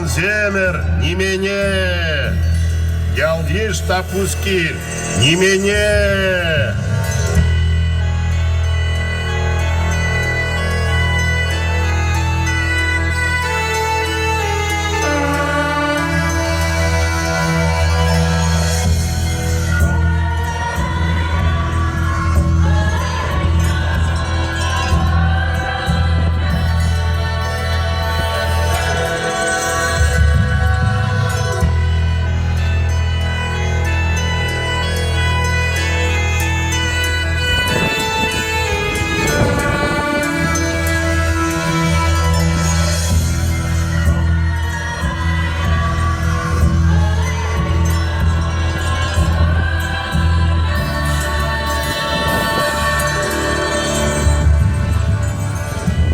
земер не мене, ялдиш тапускир не мене.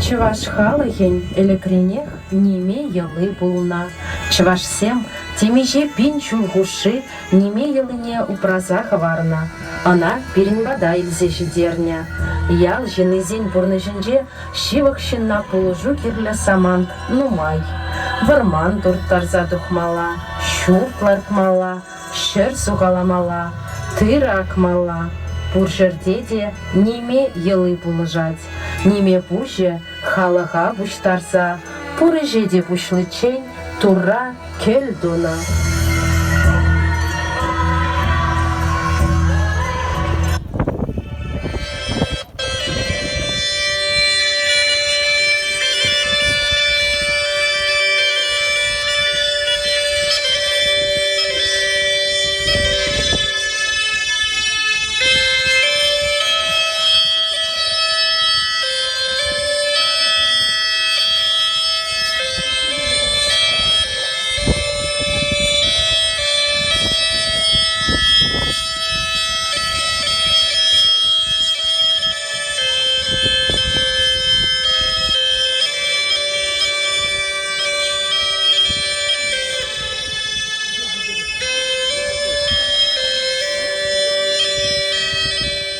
Чуваш халыхень элекренех неме елы булна. Чуваш сем темеже пинчул гуши неме елыне упразах варна. Она перенбада илзе жидерня. Ял женезень бурныженже шивах щенна полужу кирля самант нумай. Варман турттарза духмала, щуртларкмала, шер сугаламала, тыракмала. Пуржердеде неме елы булыжать. Неме пуже халаха буштарса, пурыжеде бушлычень, тура кельдуна.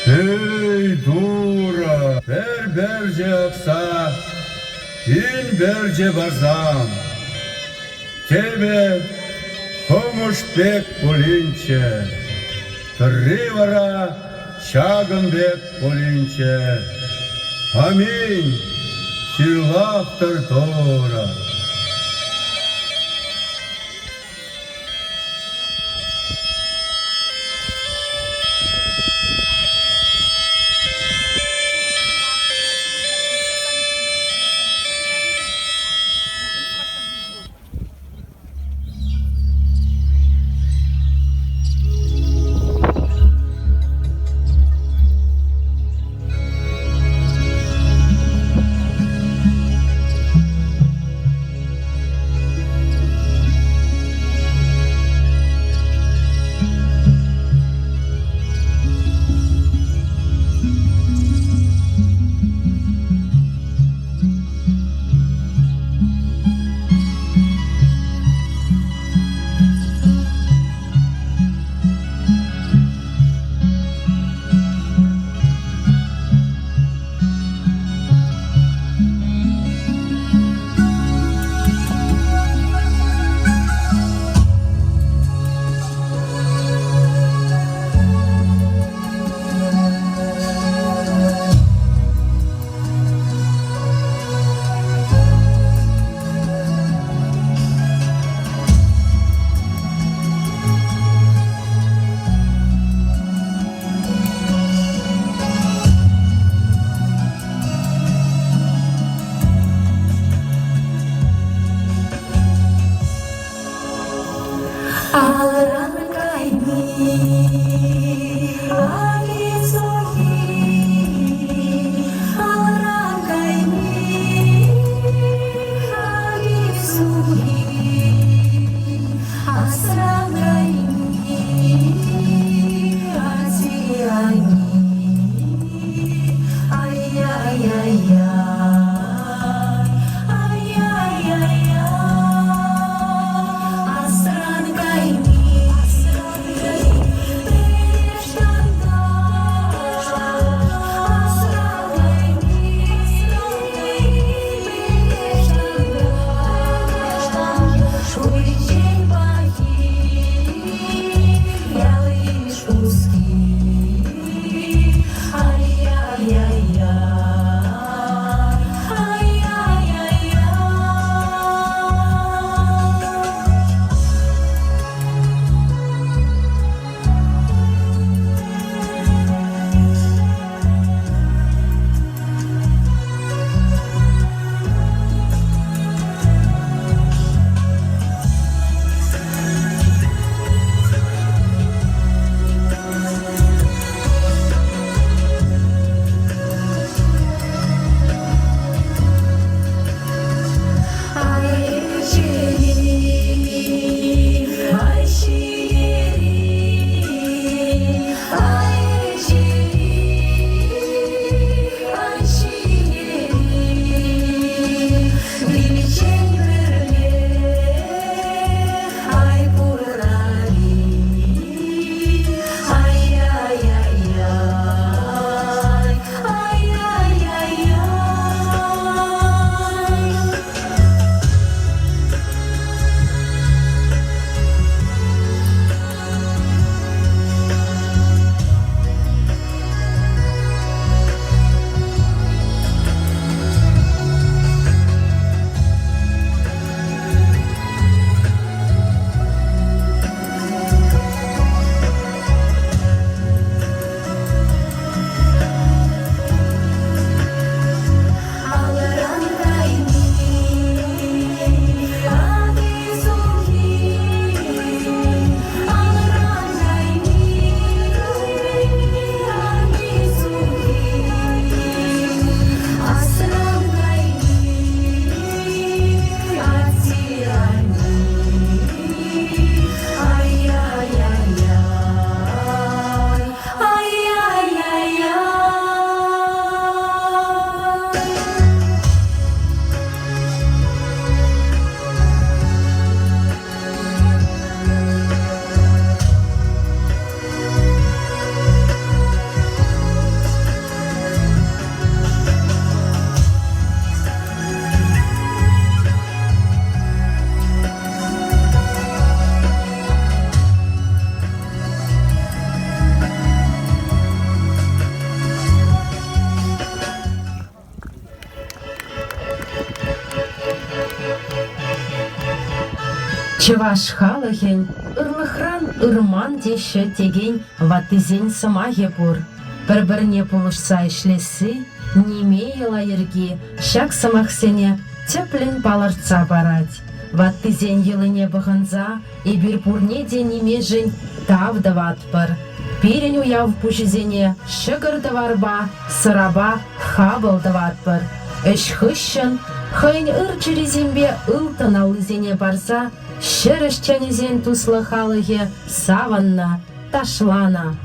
Ey дура, берже акса, ин берже барзам. Тебе хомушбек полинче, тривара шагынбек полинче. Аминь, силахтар тора. Asran kaini Чываш халыхень ырлыхран ырман деші теген ваттызен сымаге бур. Бір-біріне пулышса ішлесі, неме елайырге шак сымақсене теплін балыртса барать. Ваттызен еліне бұғынза, ебір бурне де неме жын тавдават бір. Перен уяв пүшізене шығырды варба, сыраба хабылдават бір. Үш хыщын, хыйн ыр черезембе ылтын алызене барса, шырышчанезен туслы халыге саванна, ташлана.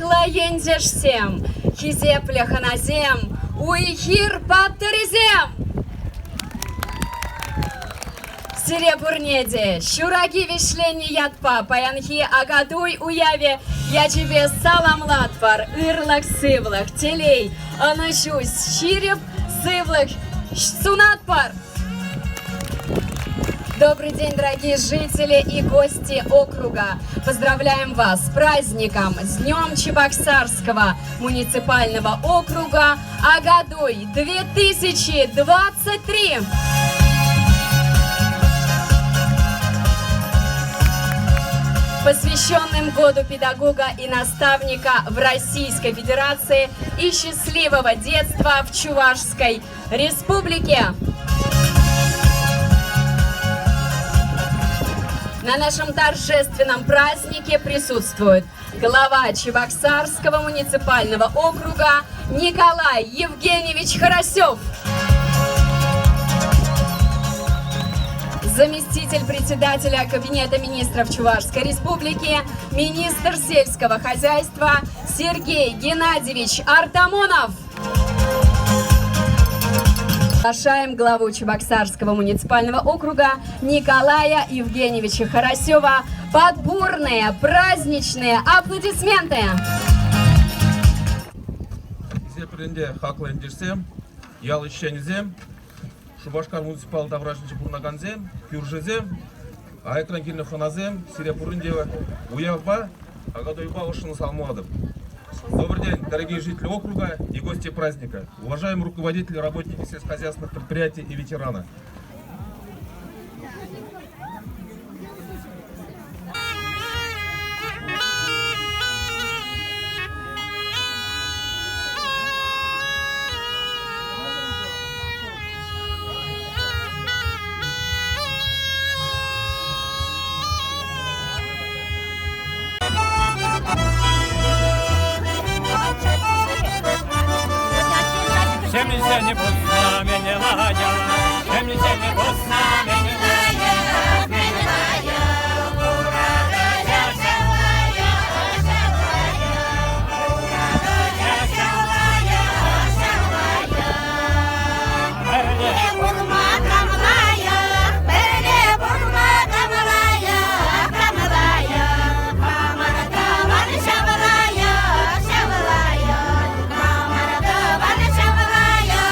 Хақла ендешсем, хизепле ханазем, уйхир паптерезем. Серебурнеде, щураги вишлени ятпа, паянхи агадуй уяве, я тебе салам латвар, ырлах сывлах, телей, анашусь, щиреп, сывлах, сунатпар. Добрый день, дорогие жители и гости округа! Поздравляем вас с праздником, с Днем Чебоксарского муниципального округа Агадуй 2023! Посвященным году педагога и наставника в Российской Федерации и счастливого детства в Чувашской Республике! На нашем торжественном празднике присутствует глава Чебоксарского муниципального округа Николай Евгеньевич Харасев, заместитель председателя Кабинета министров Чувашской Республики, министр сельского хозяйства Сергей Геннадьевич Артамонов. Приглашаем главу Чебоксарского муниципального округа Николая Евгеньевича Харасева под бурные праздничные аплодисменты. Зепренде хаклендерсем, ялыщензем, Шубашкар муниципал таврашничи бурнаганзем, кюржезем, а экран кирне ханазем, сирепурынде уявба, агадойба ошын салмуадым. Добрый день, дорогие жители округа и гости праздника, уважаемые руководители, работники сельскохозяйственных предприятий и ветераны. Землице не пусна, меня лая, землице не пусна, меня лая, меня лая, урага, шалая, шалая, урага, шалая, шалая. Берне бурма камлая, берне бурма камлая, камлая, камарата ван шалая, шалая, камарата ван шалая.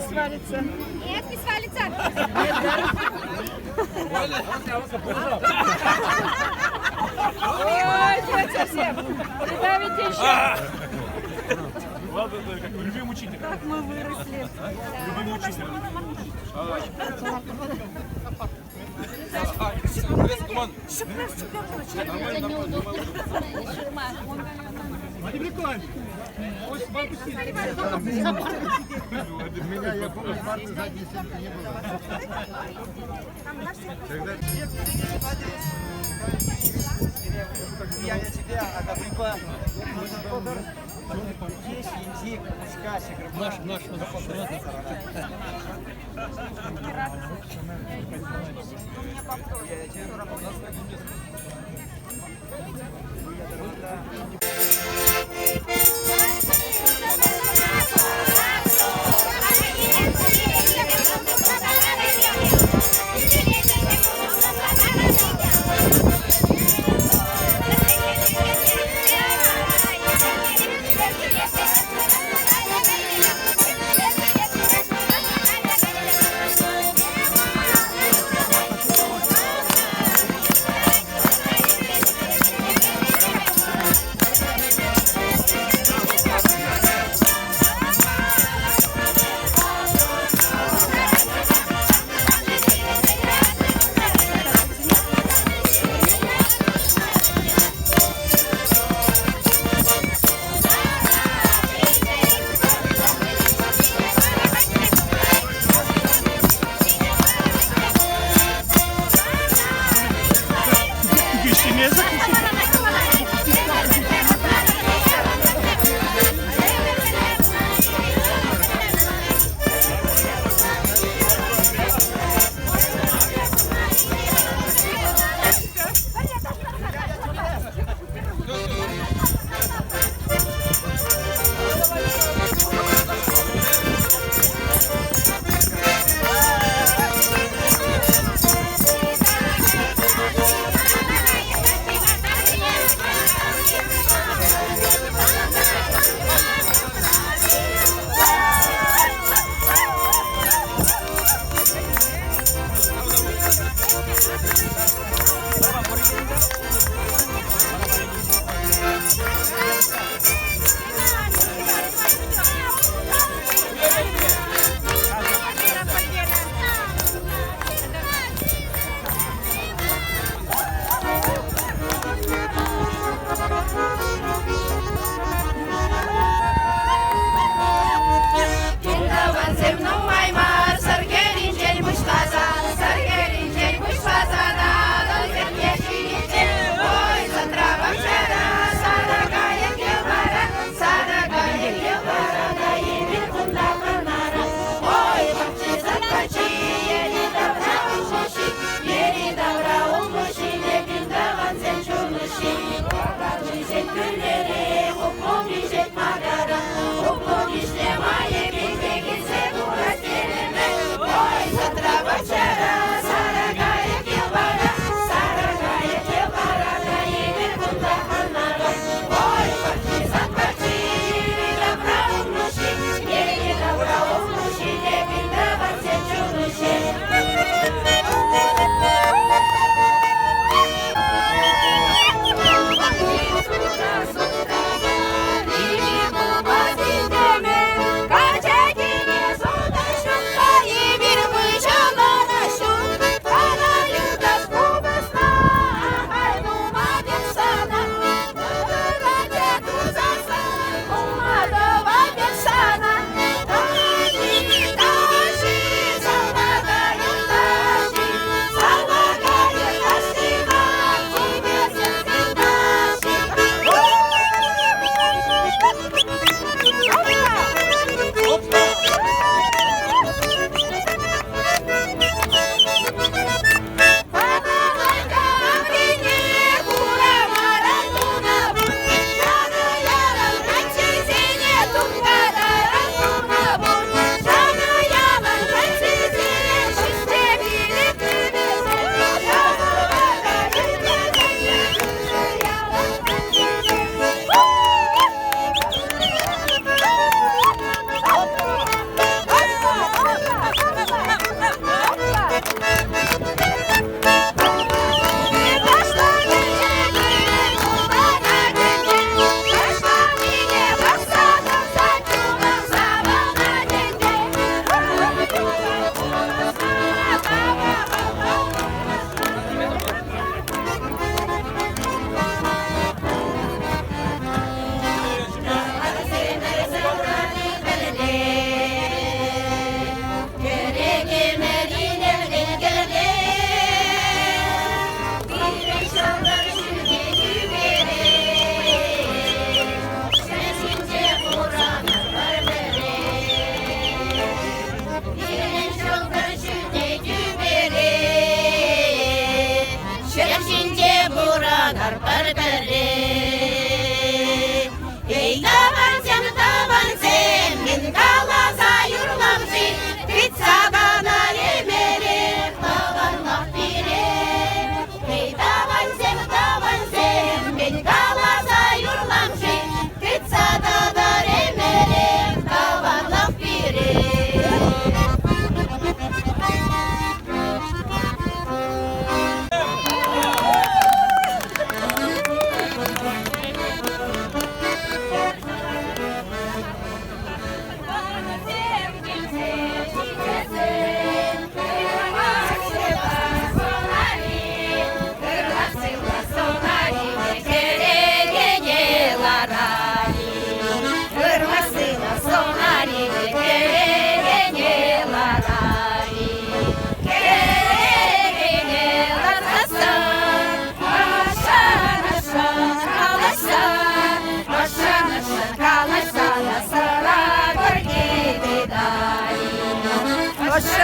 свалится. Нет, не свалится. Ой, нет, совсем. Придавите еще. Ладно, как любимый учитель. Как мы выросли. Любимый учитель. Меня, я помню, парты задней стенки не было. Я не тебя, а как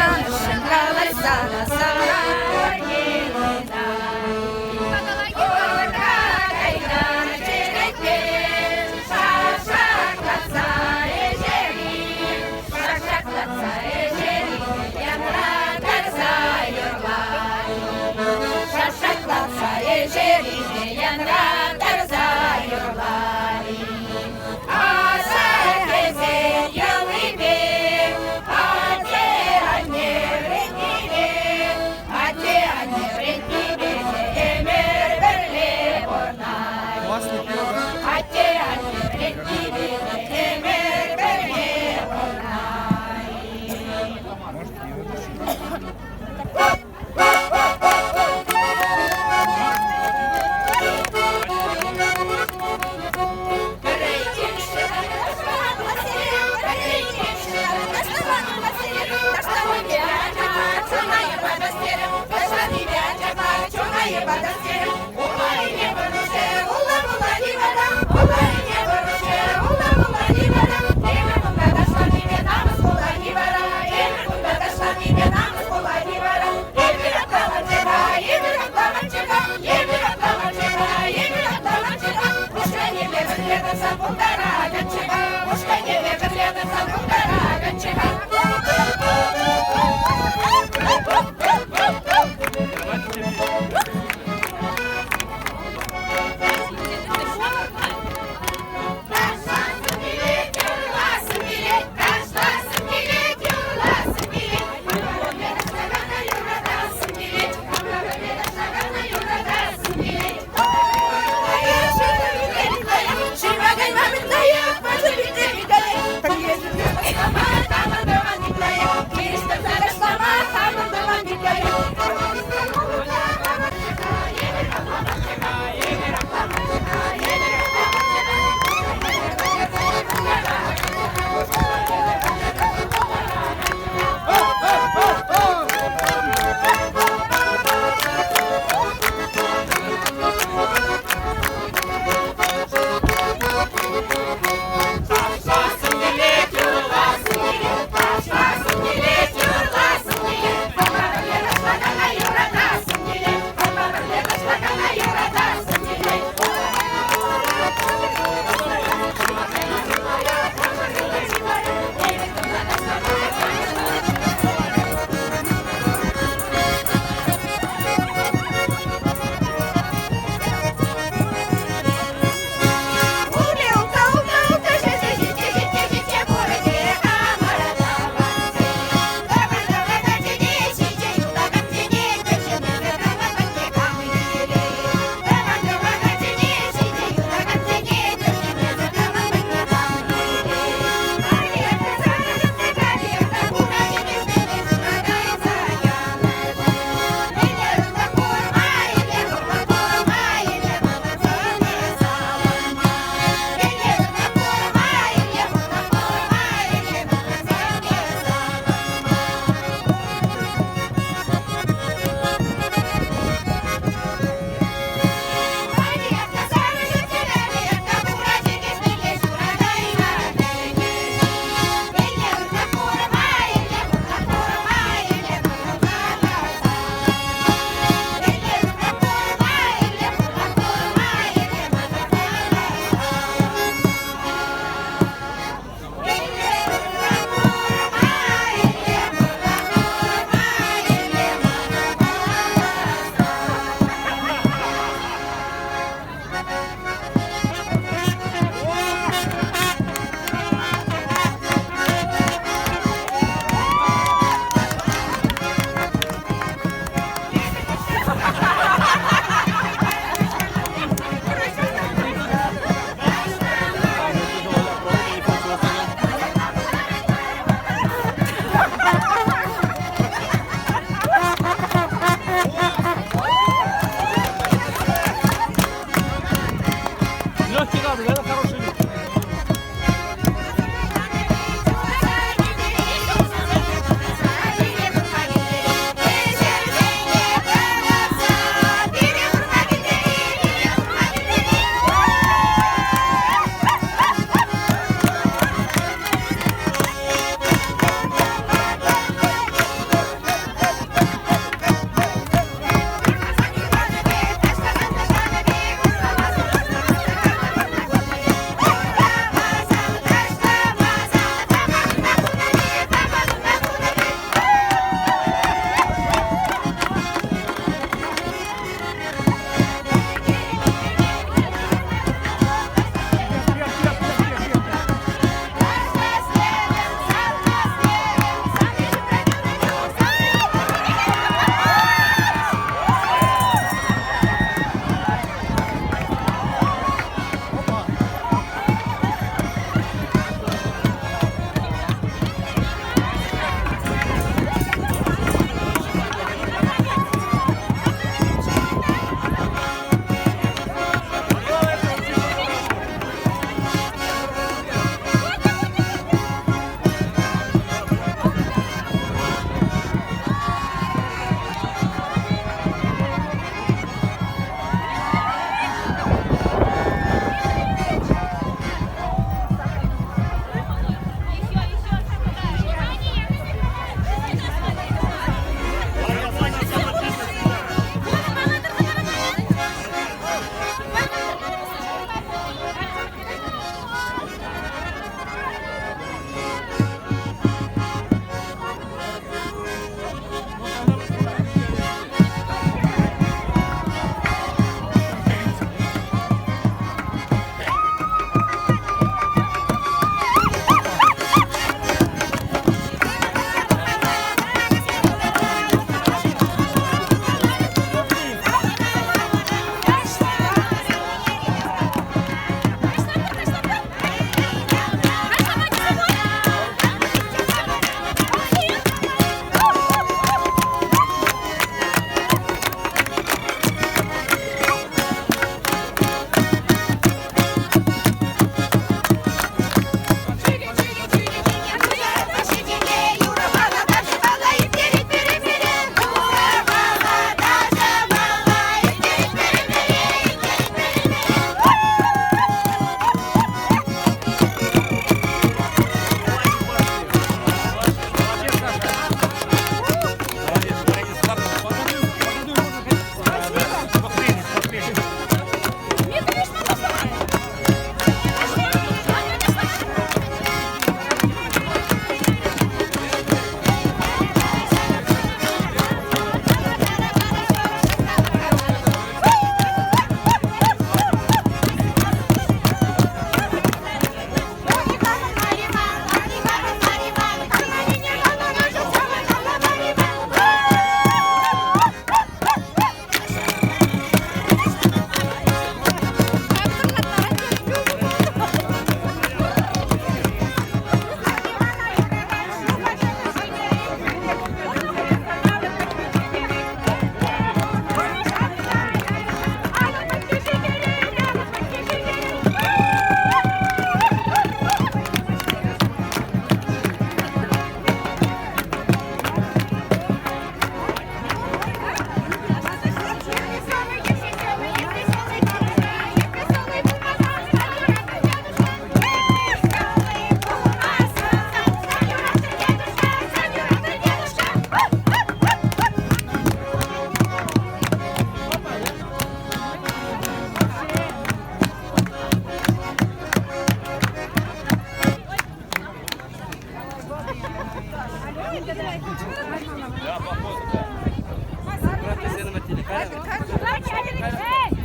Asa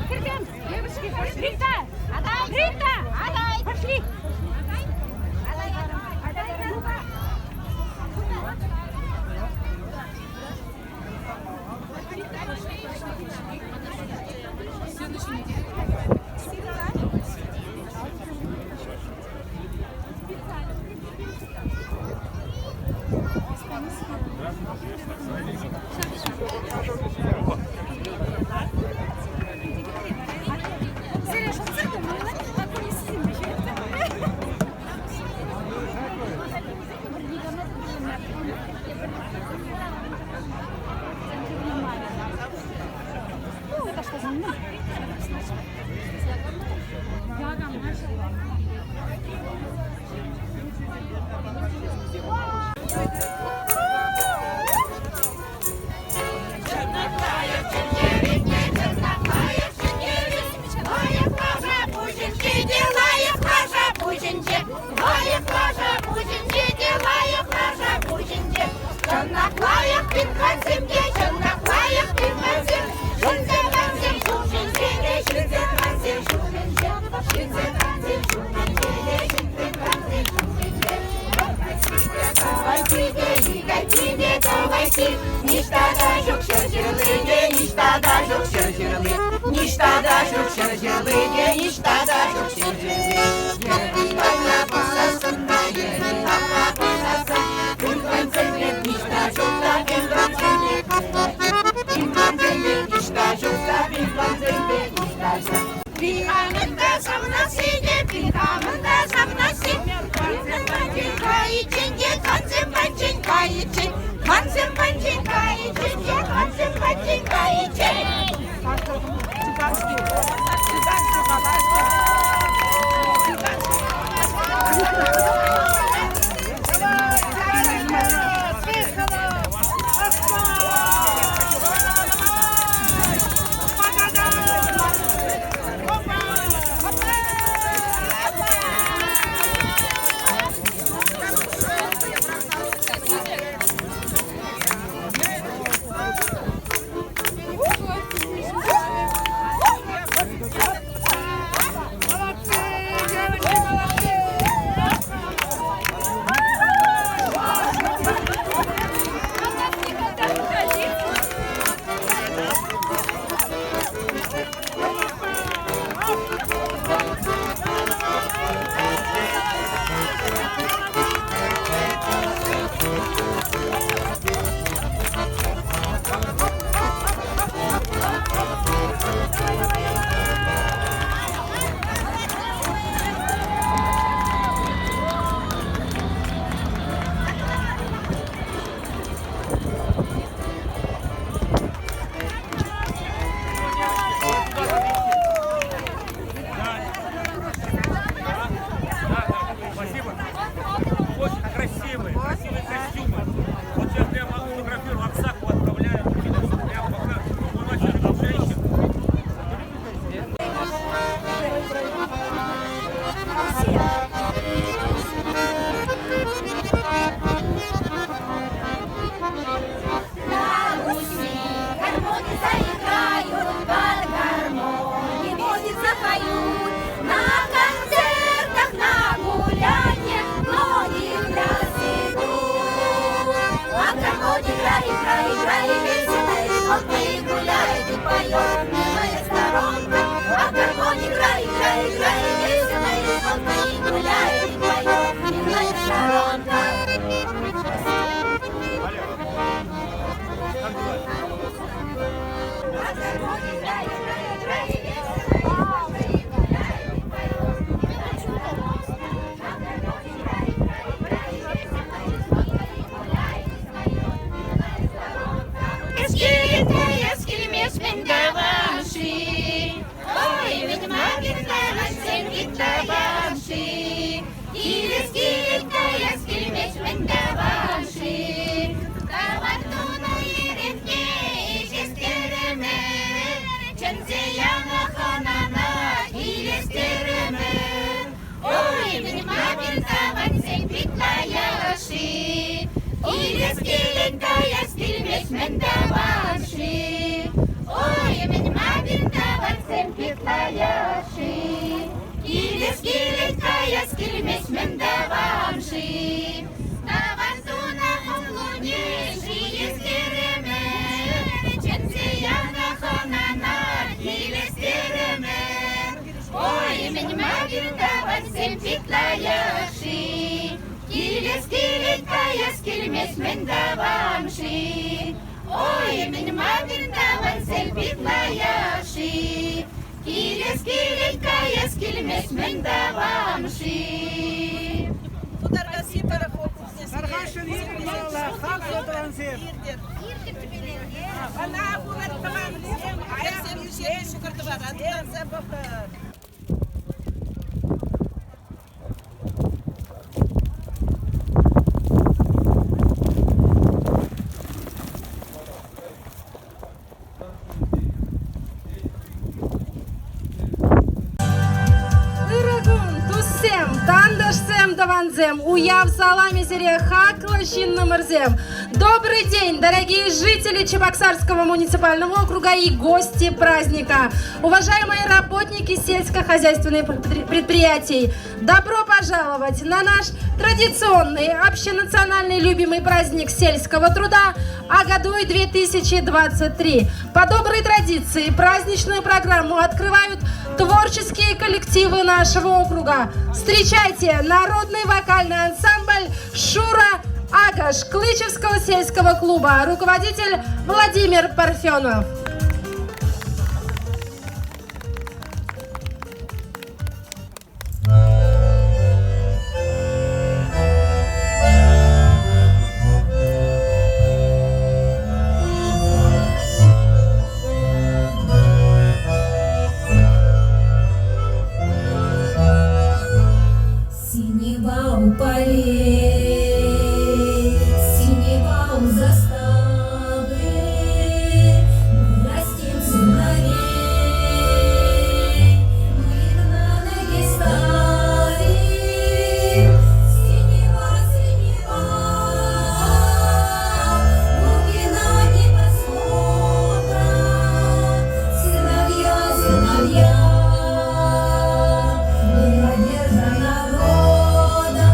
Кирдем, девочки, Рита! Рита! Пошли! Цыганский. мендаванши. Ой, мен мабин давансем питлаяши. Илес киликая скилмес мендаванши. Давантуна хомлуне жиес кереме. Ченсияна хонана илес кереме. Ой, мен мабин давансем питлаяши. Илес киликая скилмес мендаванши. Ой, мен мабин давансем питлаяши. Илес киликая скилмес мендаванши. Тандашсем даванзем, уяв салами серия хакла шиннамырзем. Добрый день, дорогие жители Чебоксарского муниципального округа и гости праздника. Уважаемые работники сельскохозяйственных предприятий, добро пожаловать на наш традиционный общенациональный любимый праздник сельского труда Агадуй 2023. По доброй традиции праздничную программу открывают творческие коллективы нашего округа. Встречайте народный вокальный ансамбль «Шура Агаш» Клычевского сельского клуба, руководитель Владимир Парфенов. Синева у полей, синева у заставы, мы растим сыновей, мы их на ноги ставим. Синева, синева, глубина небосвода, сыновья, сыновья, мы надежда народа.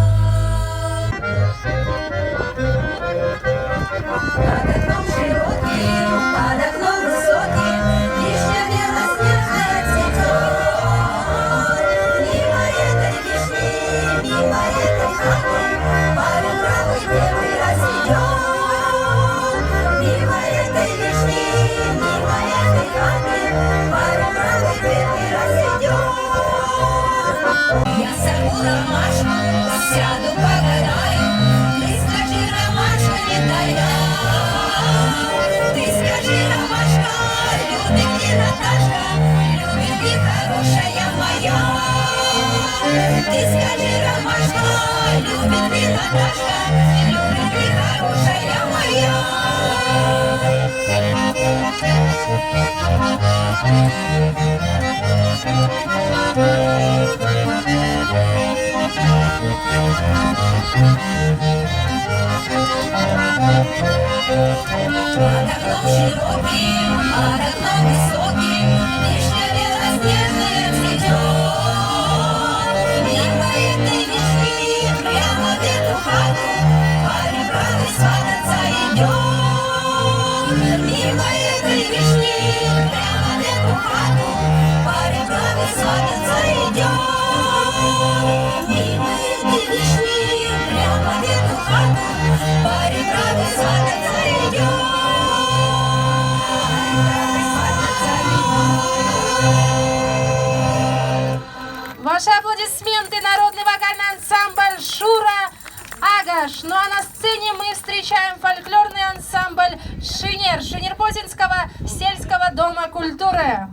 Под окном широким, под окном высоким, вишня белоснежная цветет. Мимо этой вишни, мимо этой хаты, парень правый белый разъедет. Мимо этой вишни, мимо этой хаты, парень правый белый разъедет. Я сорву ромашку, сяду погадаю. Ты скажи, ромашка, не тая. Ты скажи, ромашка, любит ли Наташка, любит ли хорошая моя. Ты скажи, ромашка, любит ли Наташка, любит ли хорошая моя. Под окном широким, под окном высоким, вишня белоснежная цветет. Мимо этой вишни, прямо в эту хату, парень правый свататься идет. Мимо этой вишни, прямо в эту хату, парень правый свататься идет. Мимо этой вишни, прямо в эту хату, парень правый свататься идет. Ваши аплодисменты, народный вокальный ансамбль «Шура Агаш». Ну а на сцене мы встречаем фольклорный ансамбль «Шинер» Шинерпозинского сельского дома культуры.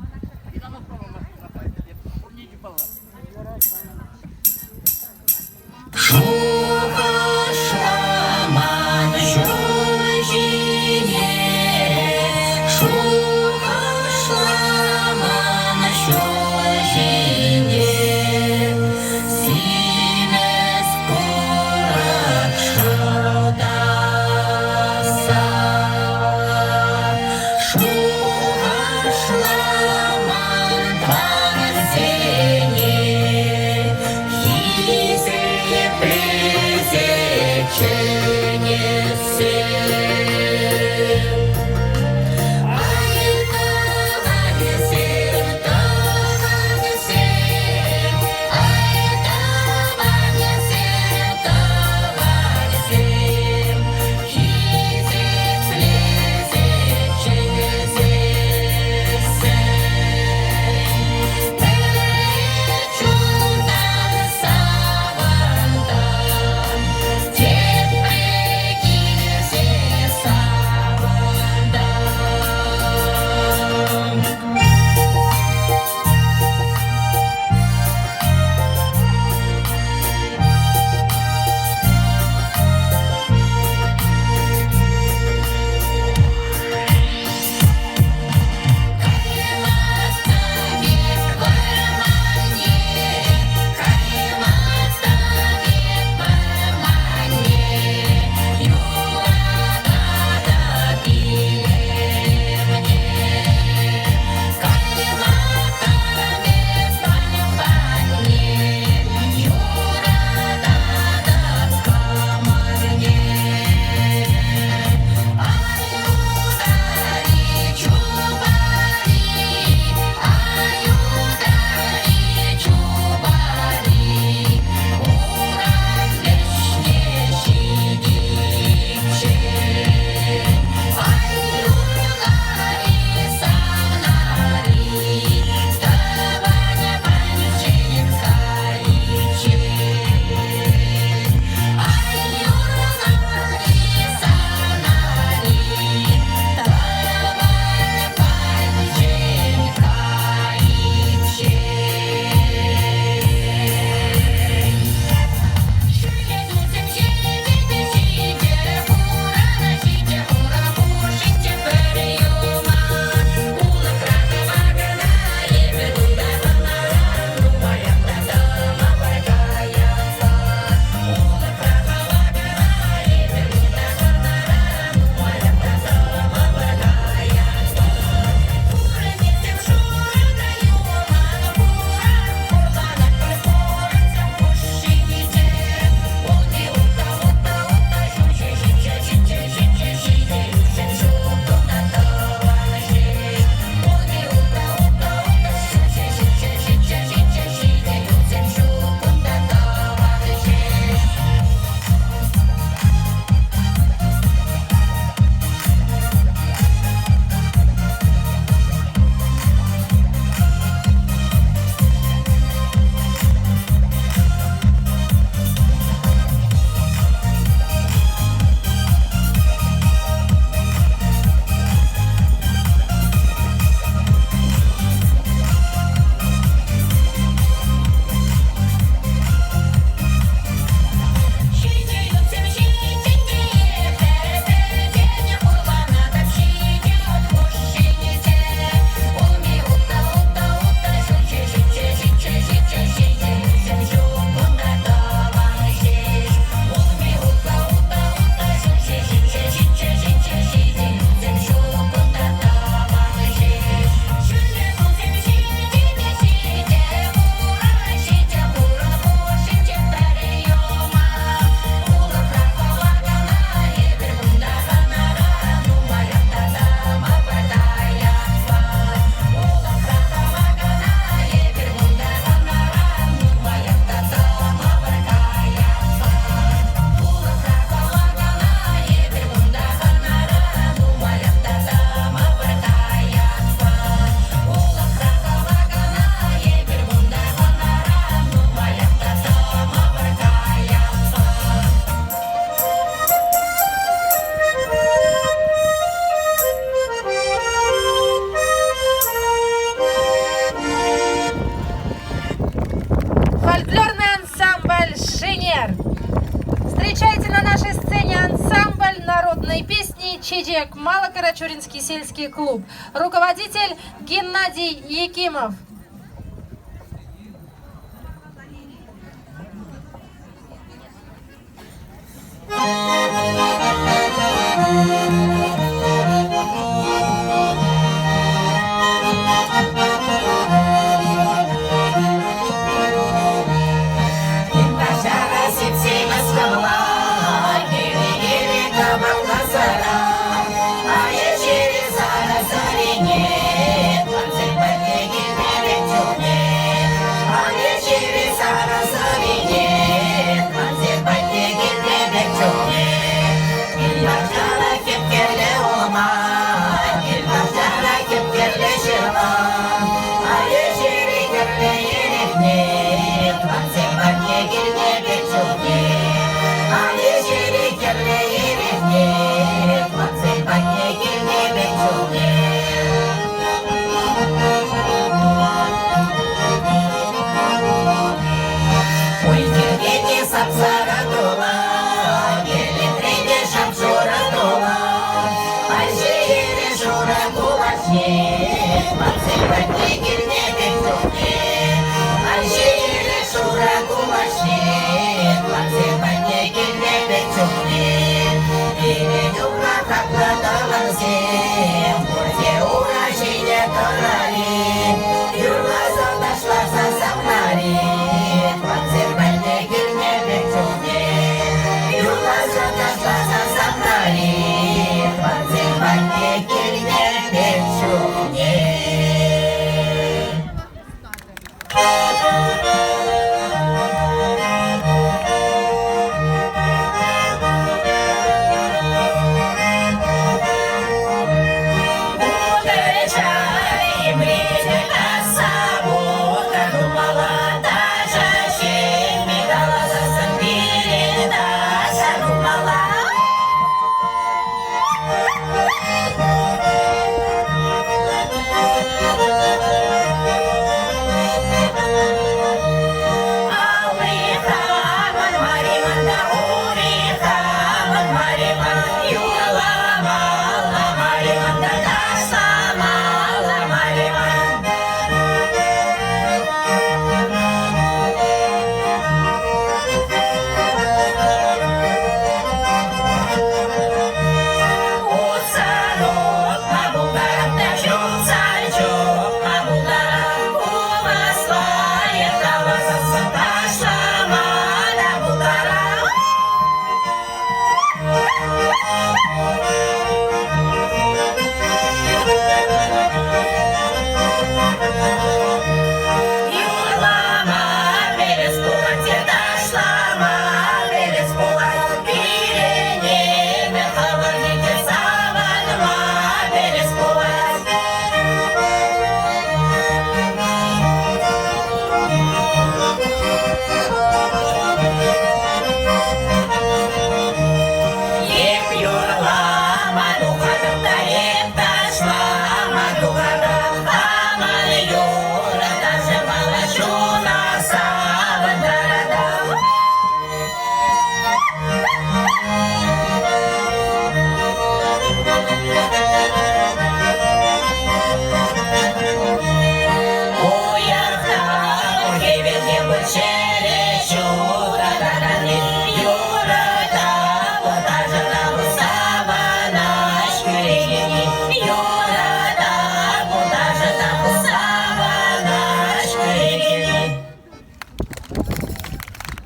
Чедек, Малокарачуринский сельский клуб. Руководитель Геннадий Якимов.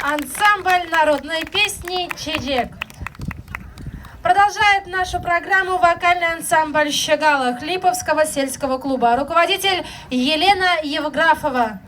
Ансамбль народной песни «Чедек». Продолжает нашу программу вокальный ансамбль «Щегалах» Липовского сельского клуба. Руководитель Елена Евграфова.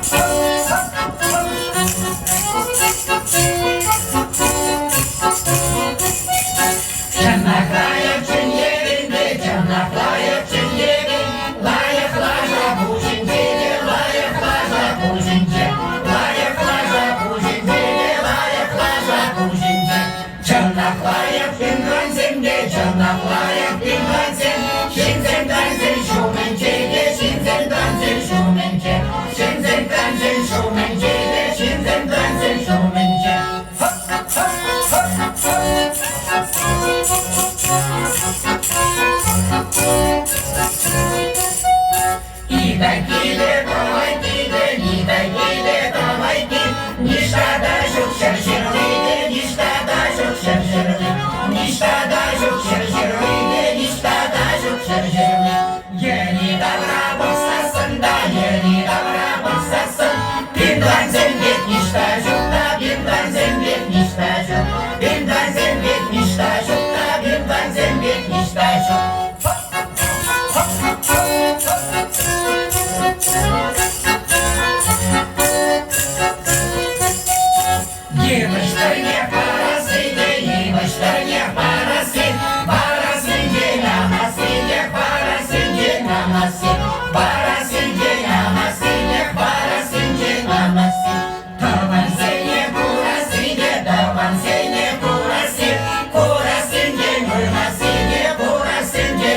Thank you. 빈관생계 전남와의 빈관생 신생관생 쇼맨제계 신생관생 쇼맨제 신생관생 쇼맨제계 신생관생 쇼맨제 이달기대 더와이기대 이달기대 더와이기 니시다다 슉셔시르이게 니시다다 슉셔시르이 니시다다 슉셔시르이게 니시다다 슉셔시르이 예니다브라 복사선다 예니다브라 복사선 빈관생빛 니시다 슉다 빈관생빛 니시다 슉 빈관생빛 니시다 슉다 빈관생빛 니시다 슉 Емыштырне парасыйде, емыштырне парасы, парасынде намасыйде, парасынде намасы, парасынде намасыйде, парасынде намасы. Тавансыйне курасыйде, тавансыйне курасы, курасынде нурмасыйде, курасынде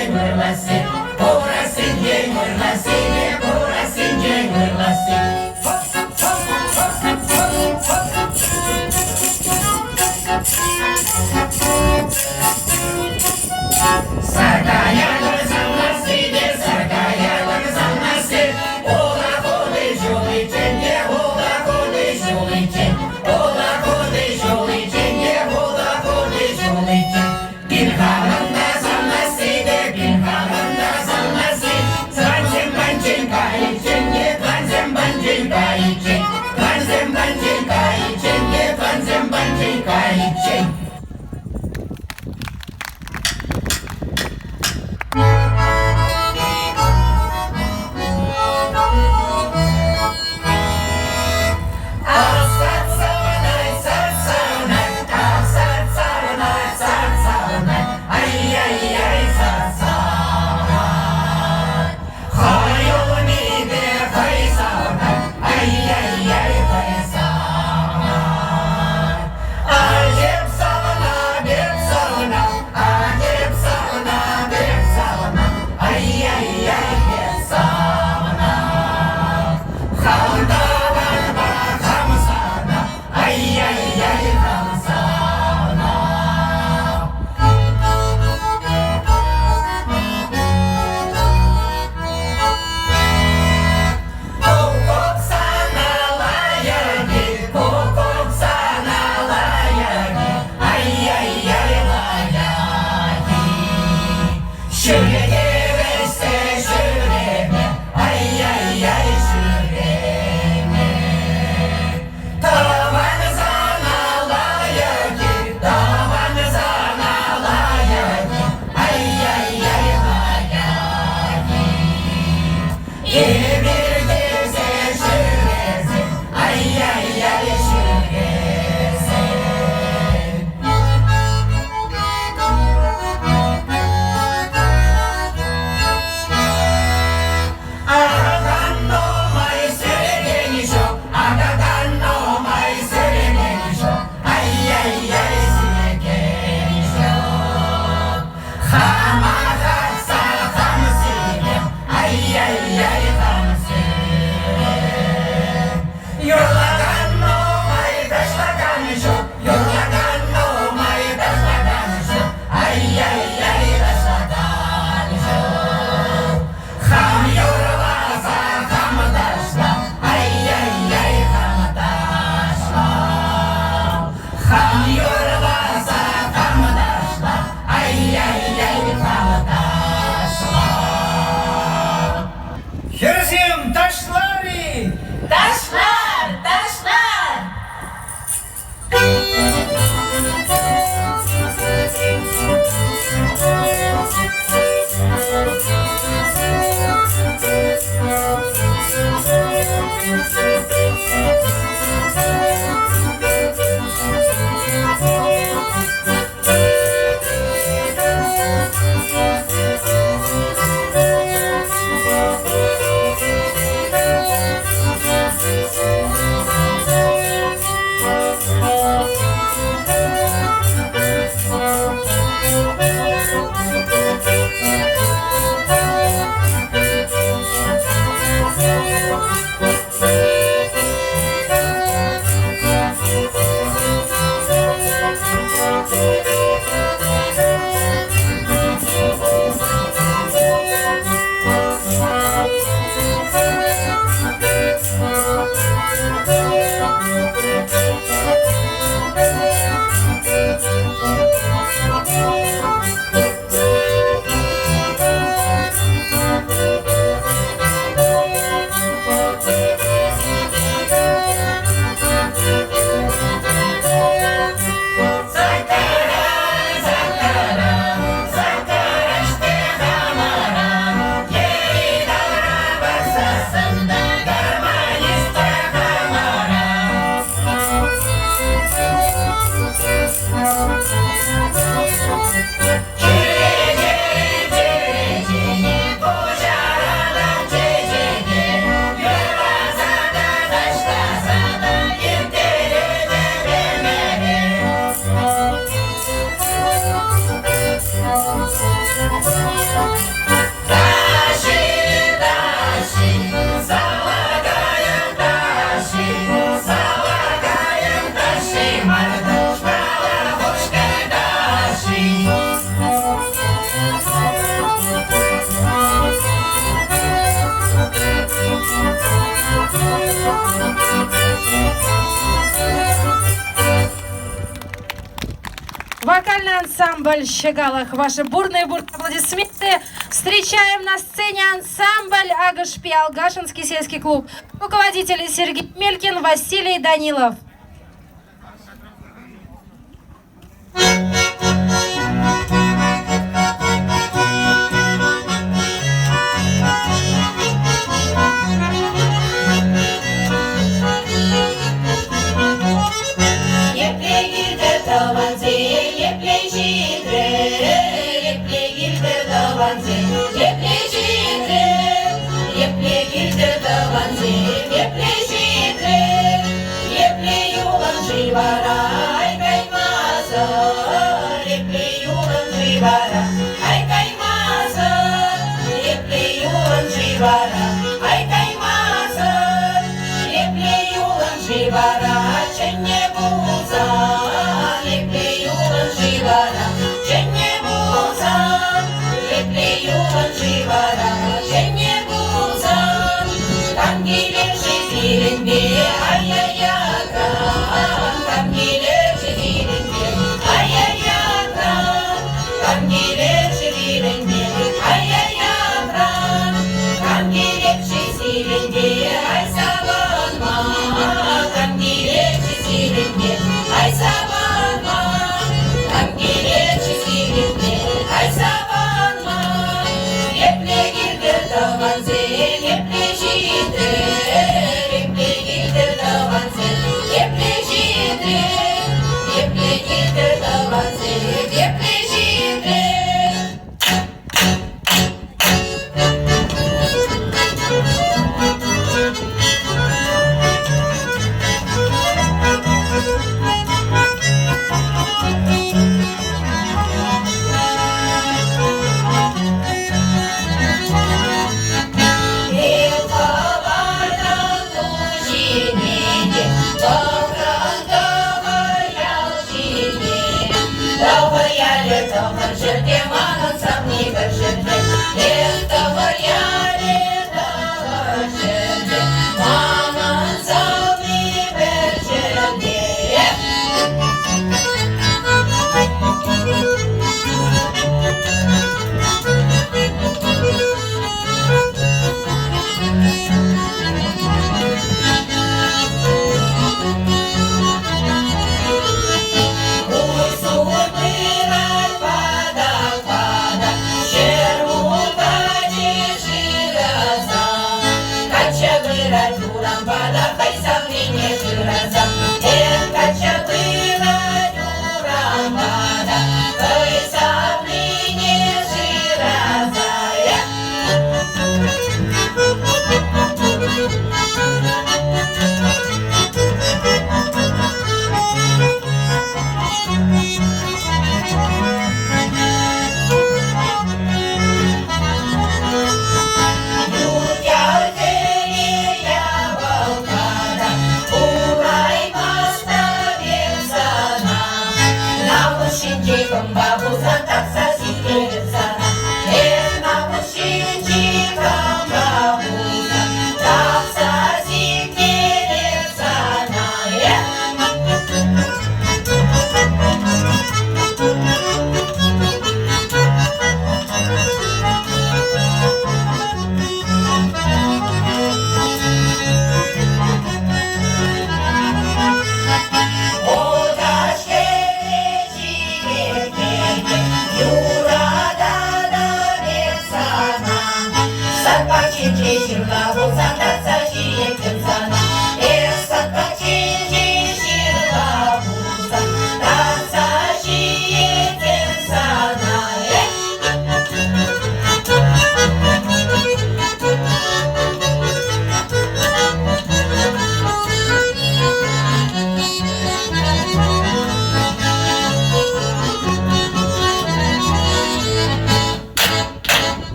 Вокальный ансамбль «Щегалах». Ваши бурные аплодисменты. Встречаем на сцене ансамбль «Агашпи», Алгашинский сельский клуб. Руководители Сергей Мелькин, Василий Данилов.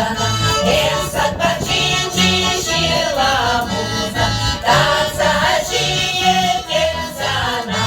Ивана, Эмсад Бачинчи, Шила Муза, Таца Чие, Кенсана,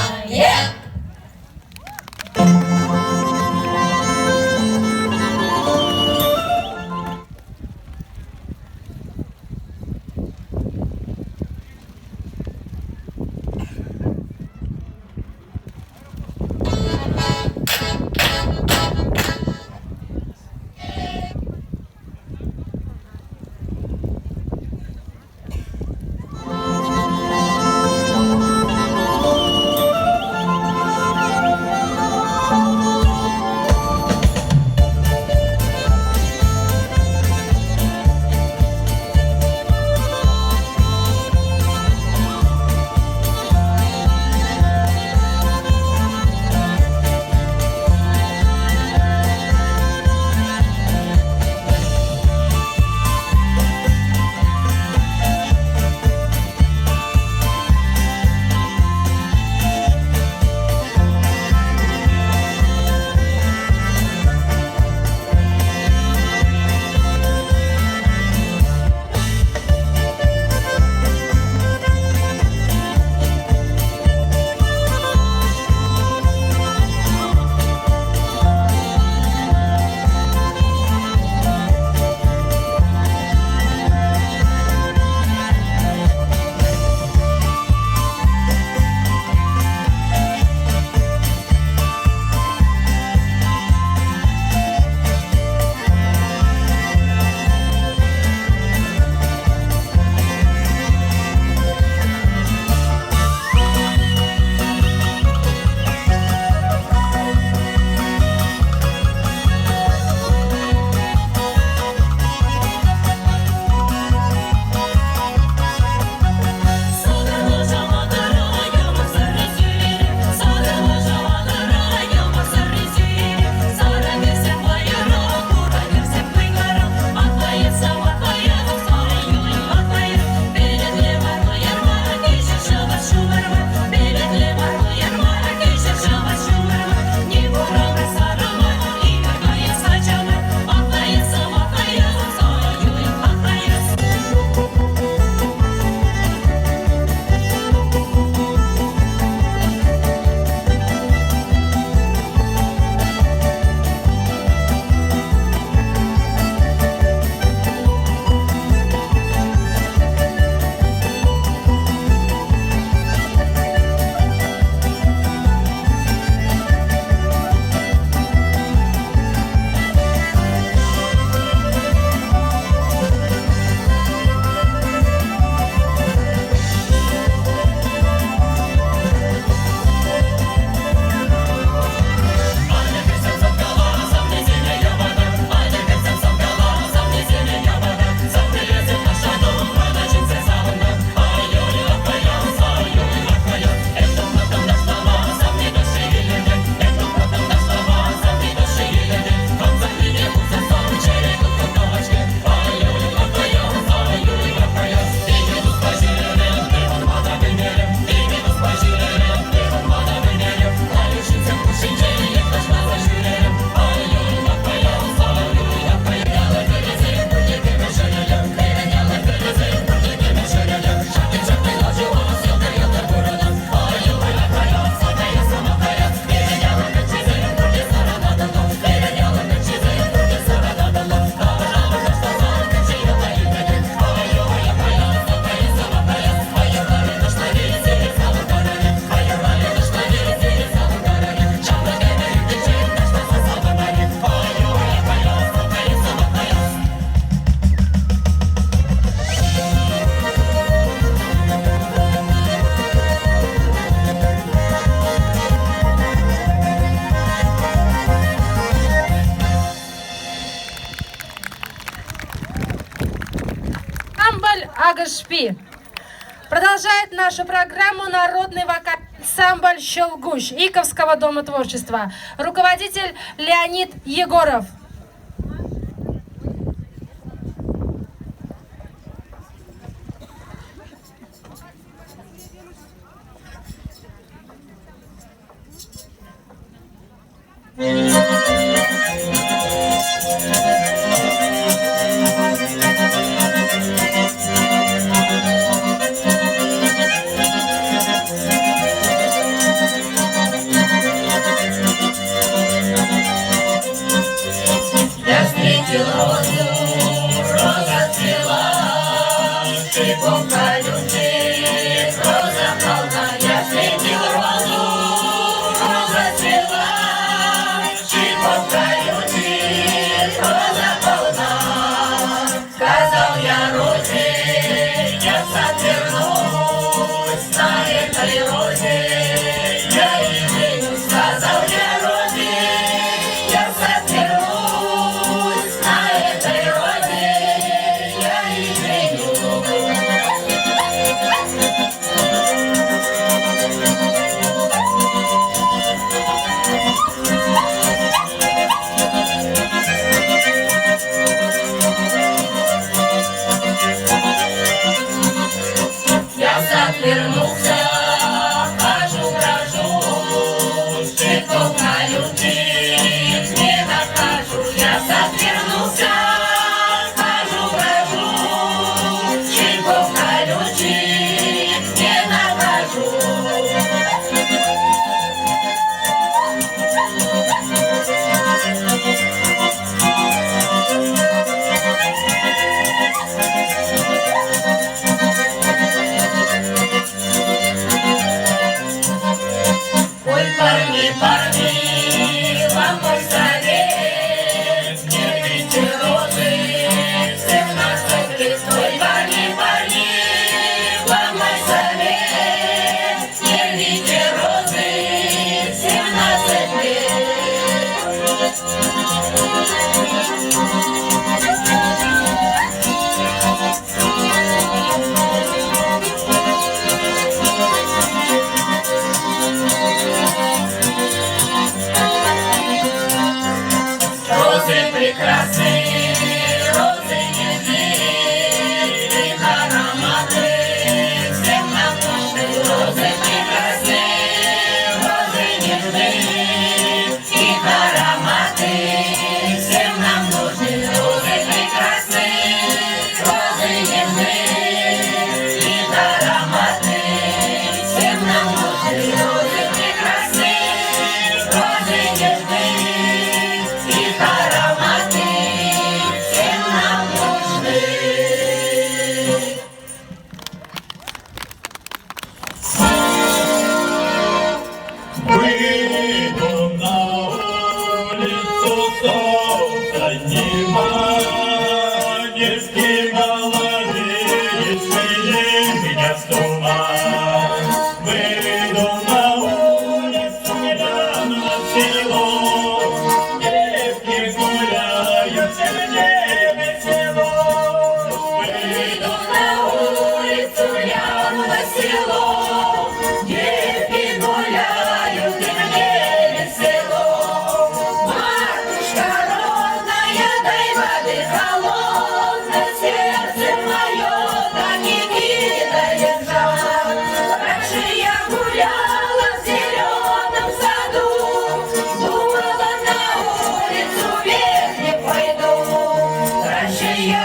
Агашпи. Продолжает нашу программу народный вокальный ансамбль «Щелгуш» Иковского дома творчества. Руководитель Леонид Егоров.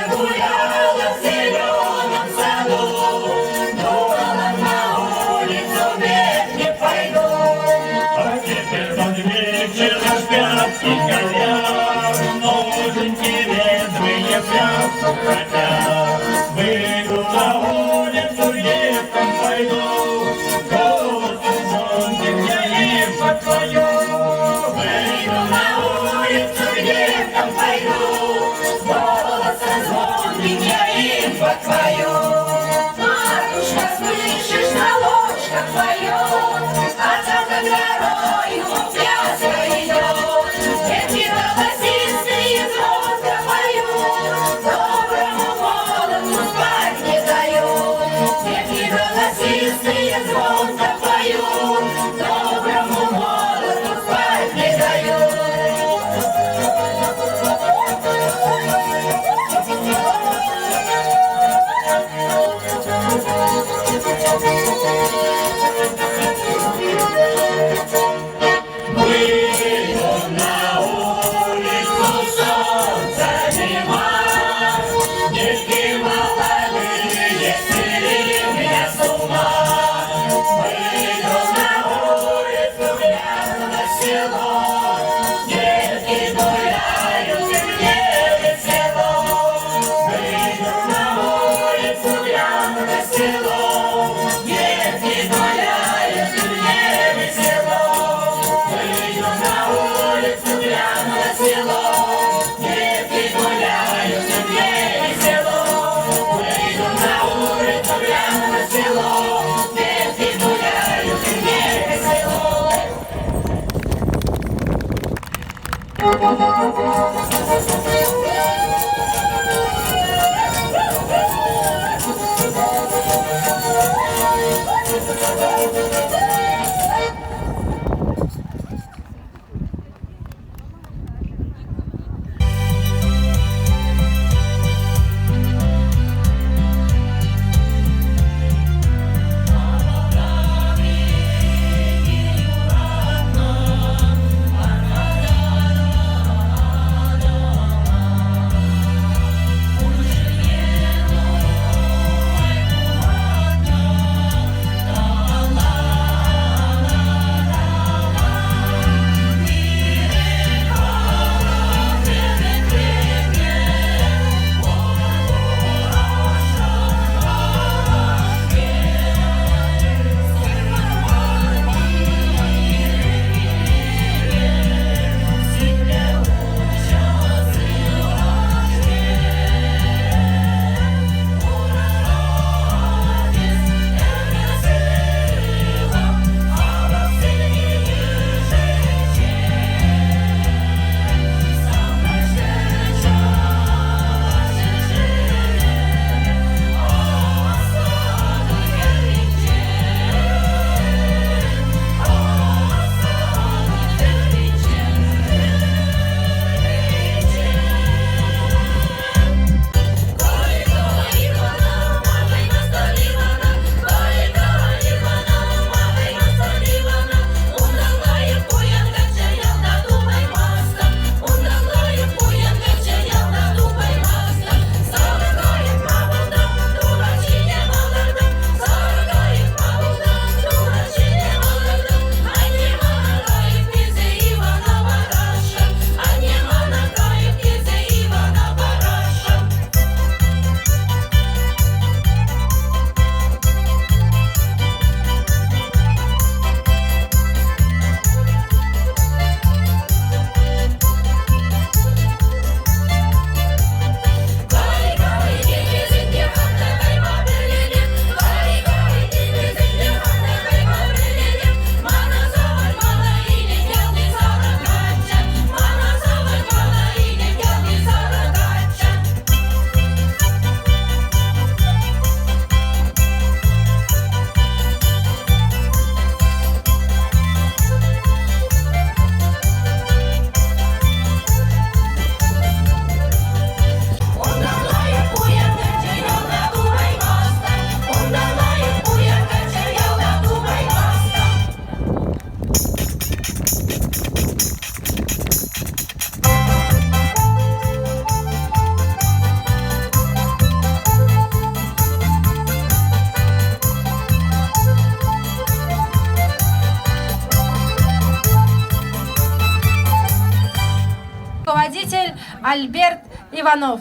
гуляла в зеленом саду, думала, на улицу век не пойду. А теперь под вечер наш пятки горят, ноженьки ветрые пляску хотят. Выйду на улицу, летом пойду, голосом звонким я им подпою. Выйду на улицу, летом пойду, голосом звонким я им подпою. Матушка, слышишь, на ложках поет, а там над горою пляска идет. Эти голосистые звонко поют, доброму молоду спать не дают. Эти голосистые звонко поют, доброму молоду спать не дают. Выйду на улицу, солнца нема, девки молодые свели меня с ума. Выйду на улицу, гляну на село, девки гуляют, и мне весело. Выйду на улицу, гляну на село, девки гуляют, и мне весело. Выйду на улицу, гляну на село, девки гуляют, и мне весело. Выйду на улицу, гляну на село, девки гуляют, и мне весело. Альберт Иванов.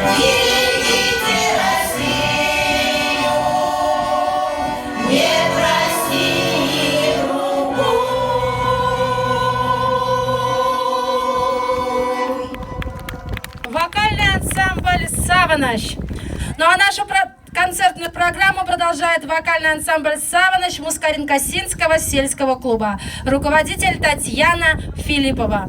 Берегите Россию, не прости другой. Вокальный ансамбль «Саваныч». Ну а нашу концертную программу продолжает вокальный ансамбль «Саваныч» Мускарин-Косинского сельского клуба. Руководитель Татьяна Филиппова.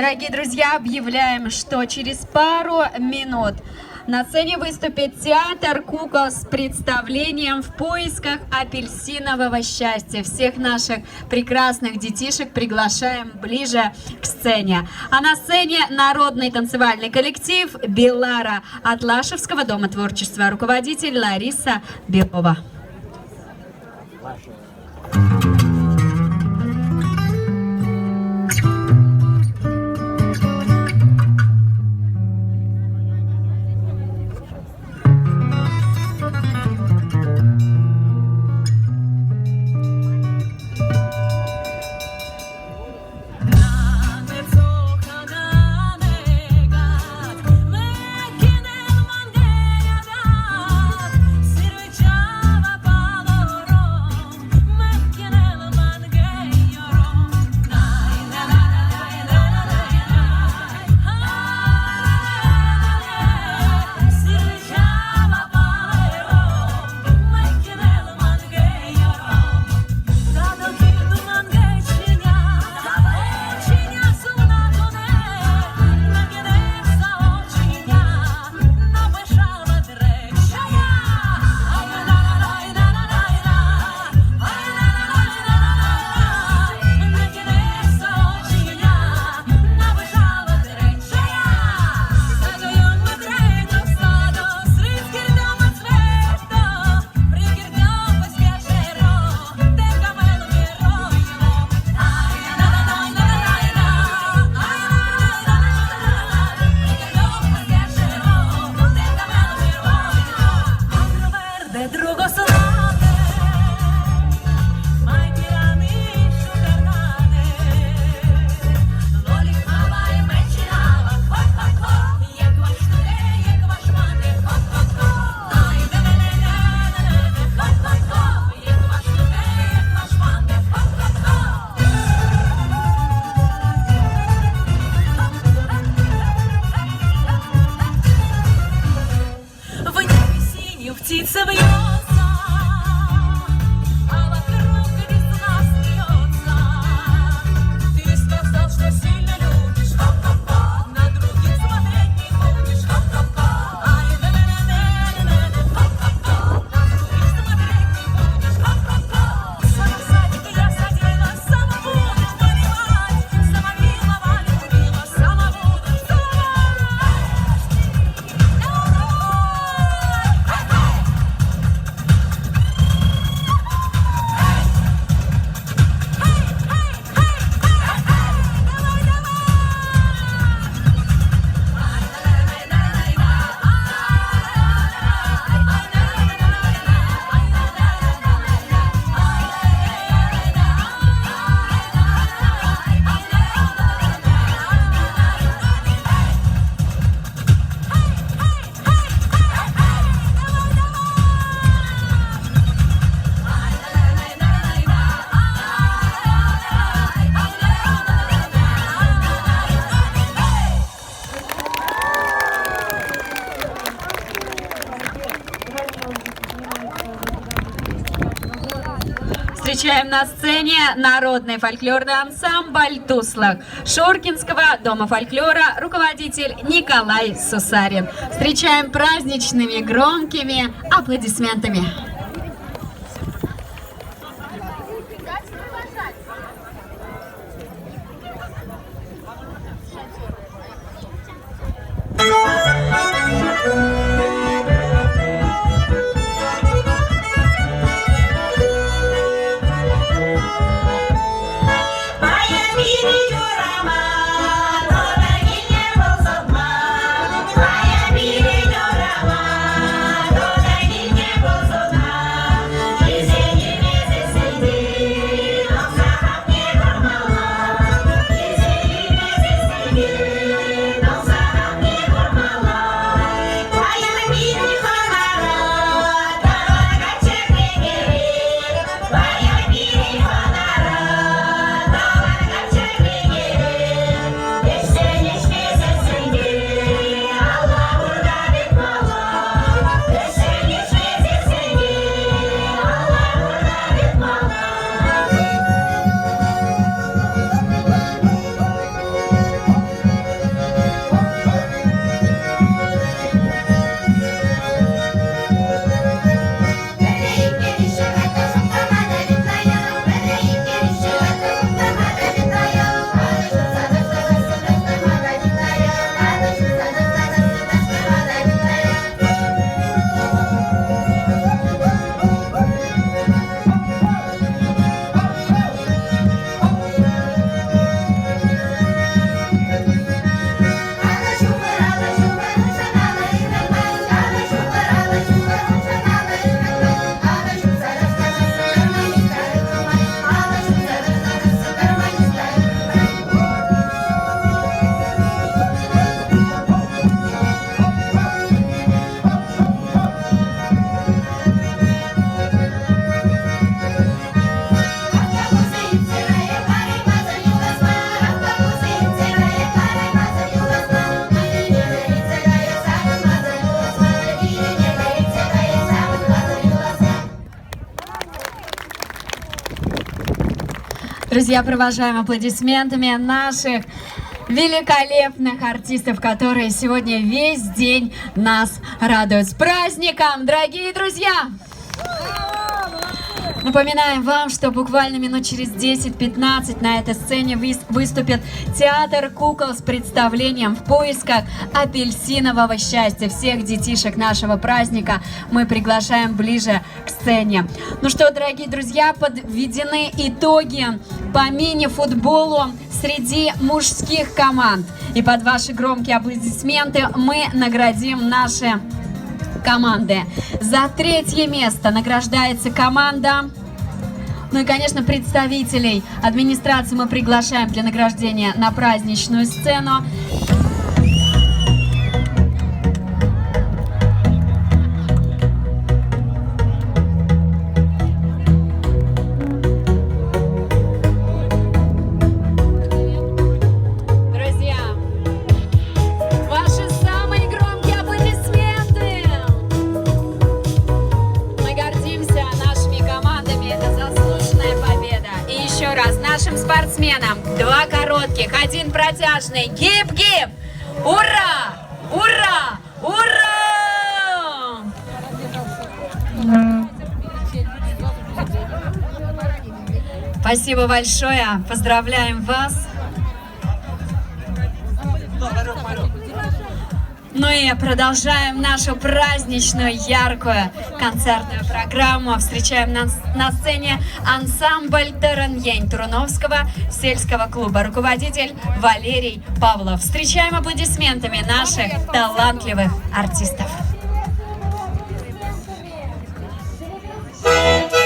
Дорогие друзья, объявляем, что через пару минут на сцене выступит театр кукол с представлением «В поисках апельсинового счастья». Всех наших прекрасных детишек приглашаем ближе к сцене. А на сцене народный танцевальный коллектив «Белара» от Лашевского дома творчества, руководитель Лариса Белова. Птица вьется, а вокруг весна смеется. Ты сказал, что сильно любишь, хоп-хоп-хоп, на других смотреть не будешь, хоп-хоп-хоп. Ай, да-да-да-да-да-да, хоп-хоп-хоп, на других смотреть не будешь, хоп-хоп-хоп. Сама в садике я садила, сама буду поливать, сама милого любила, сама буду целовать. Встречаем на сцене народный фольклорный ансамбль «Туслах» Шуркинского дома фольклора, руководитель Николай Сусарин. Встречаем праздничными громкими аплодисментами. Rama, Друзья, провожаем аплодисментами наших великолепных артистов, которые сегодня весь день нас радуют. С праздником, дорогие друзья! Напоминаем вам, что буквально минут через 10-15 на этой сцене выступит театр кукол с представлением «В поисках апельсинового счастья». Всех детишек нашего праздника мы приглашаем ближе к сцене. Ну что, дорогие друзья, подведены итоги по мини-футболу среди мужских команд. И под ваши громкие аплодисменты мы наградим наши команды. За 3-е место награждается команда. Ну и, конечно, представителей администрации мы приглашаем для награждения на праздничную сцену. Нашим спортсменам 2 коротких, 1 протяжный. Гип-гип! Ура! Ура! Ура! Спасибо большое. Поздравляем вас. Ну и продолжаем нашу праздничную, яркую концертную программу. Встречаем на сцене ансамбль «Тараньень» Туруновского сельского клуба. Руководитель Валерий Павлов. Встречаем аплодисментами наших талантливых артистов. Thank you.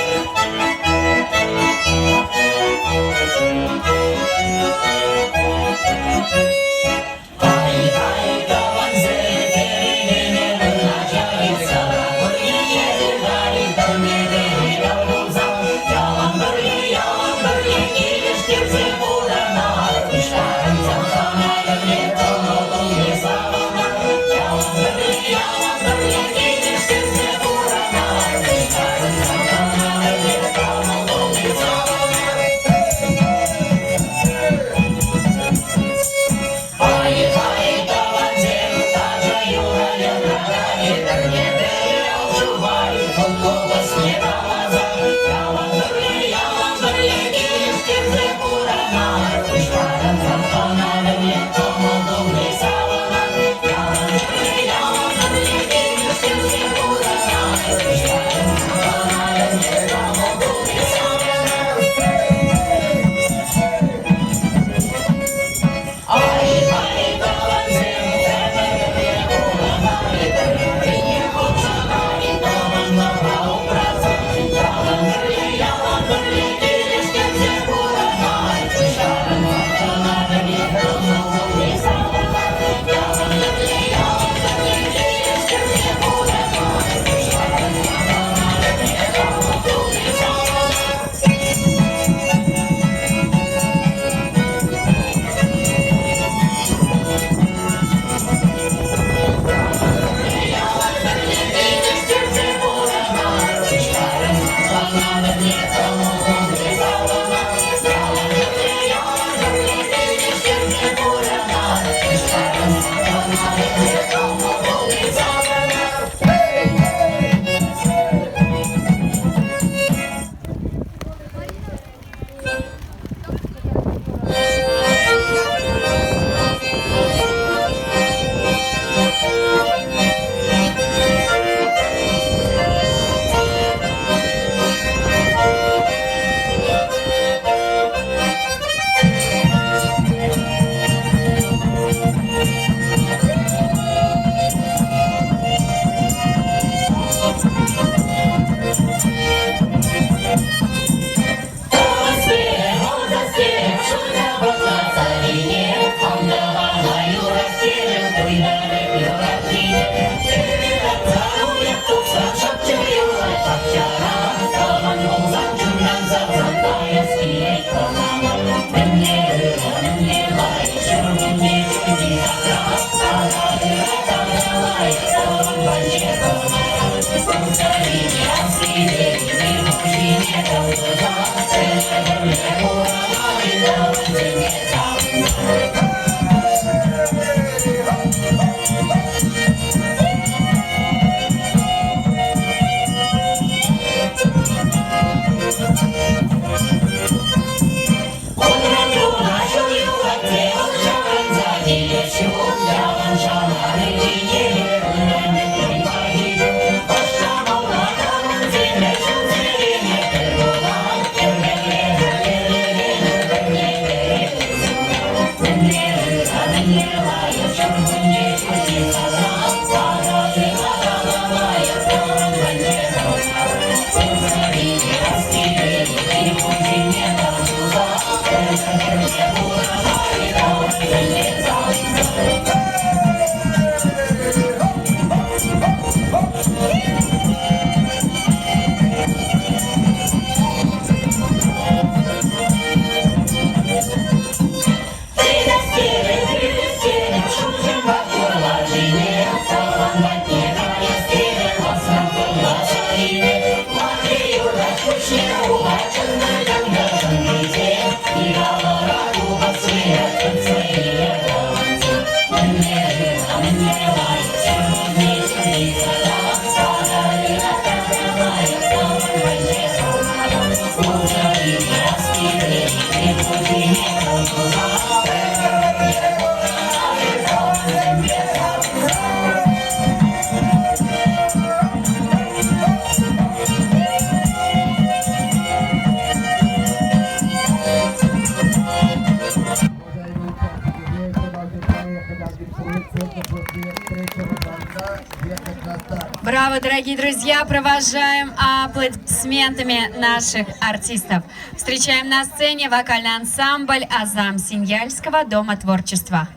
Браво, дорогие друзья! Провожаем аплодисментами наших артистов. Встречаем на сцене вокальный ансамбль Азам Синьяльского дома творчества.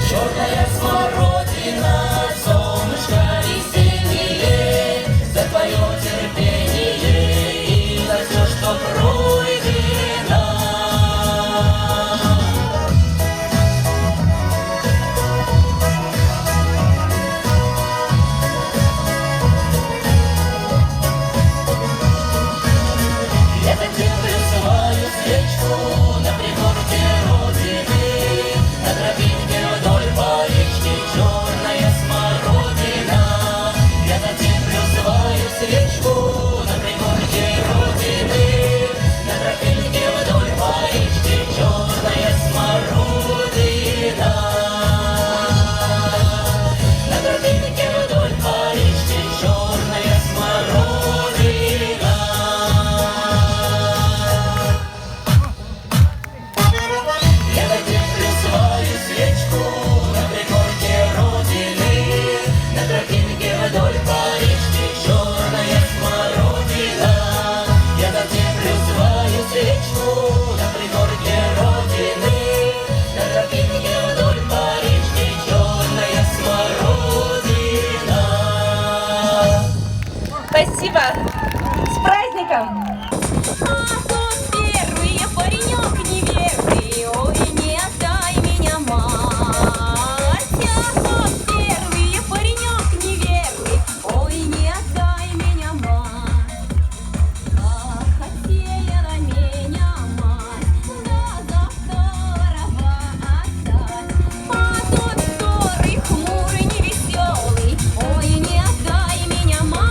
Черная смородина, солнышко весеннее, за твое терпение и за все, что пройдено. Я затеплю свою свечку на пригорке Родины, на тропинке вдоль по речке черная смородина. Я затеплю свою свечку на пригорке Родины, на тропинке вдоль по речке черная смородина. На тропинке вдоль по речке черная смородина. Я затеплю свою свечку на пригорке Родины, на тропинке вдоль по речке черная смородина. Я затеплю свою свечку на пригорке Родины, на тропинке вдоль по речке черная смородина. Спасибо! С праздником! А тот первый паренек неверный, ой, не отдай меня, мать. А тот первый паренек неверный, ой, не отдай меня, мать. Как хотела меня мать, да за второго отдать. А тот второй хмурый, невеселый, ой, не отдай меня, мать.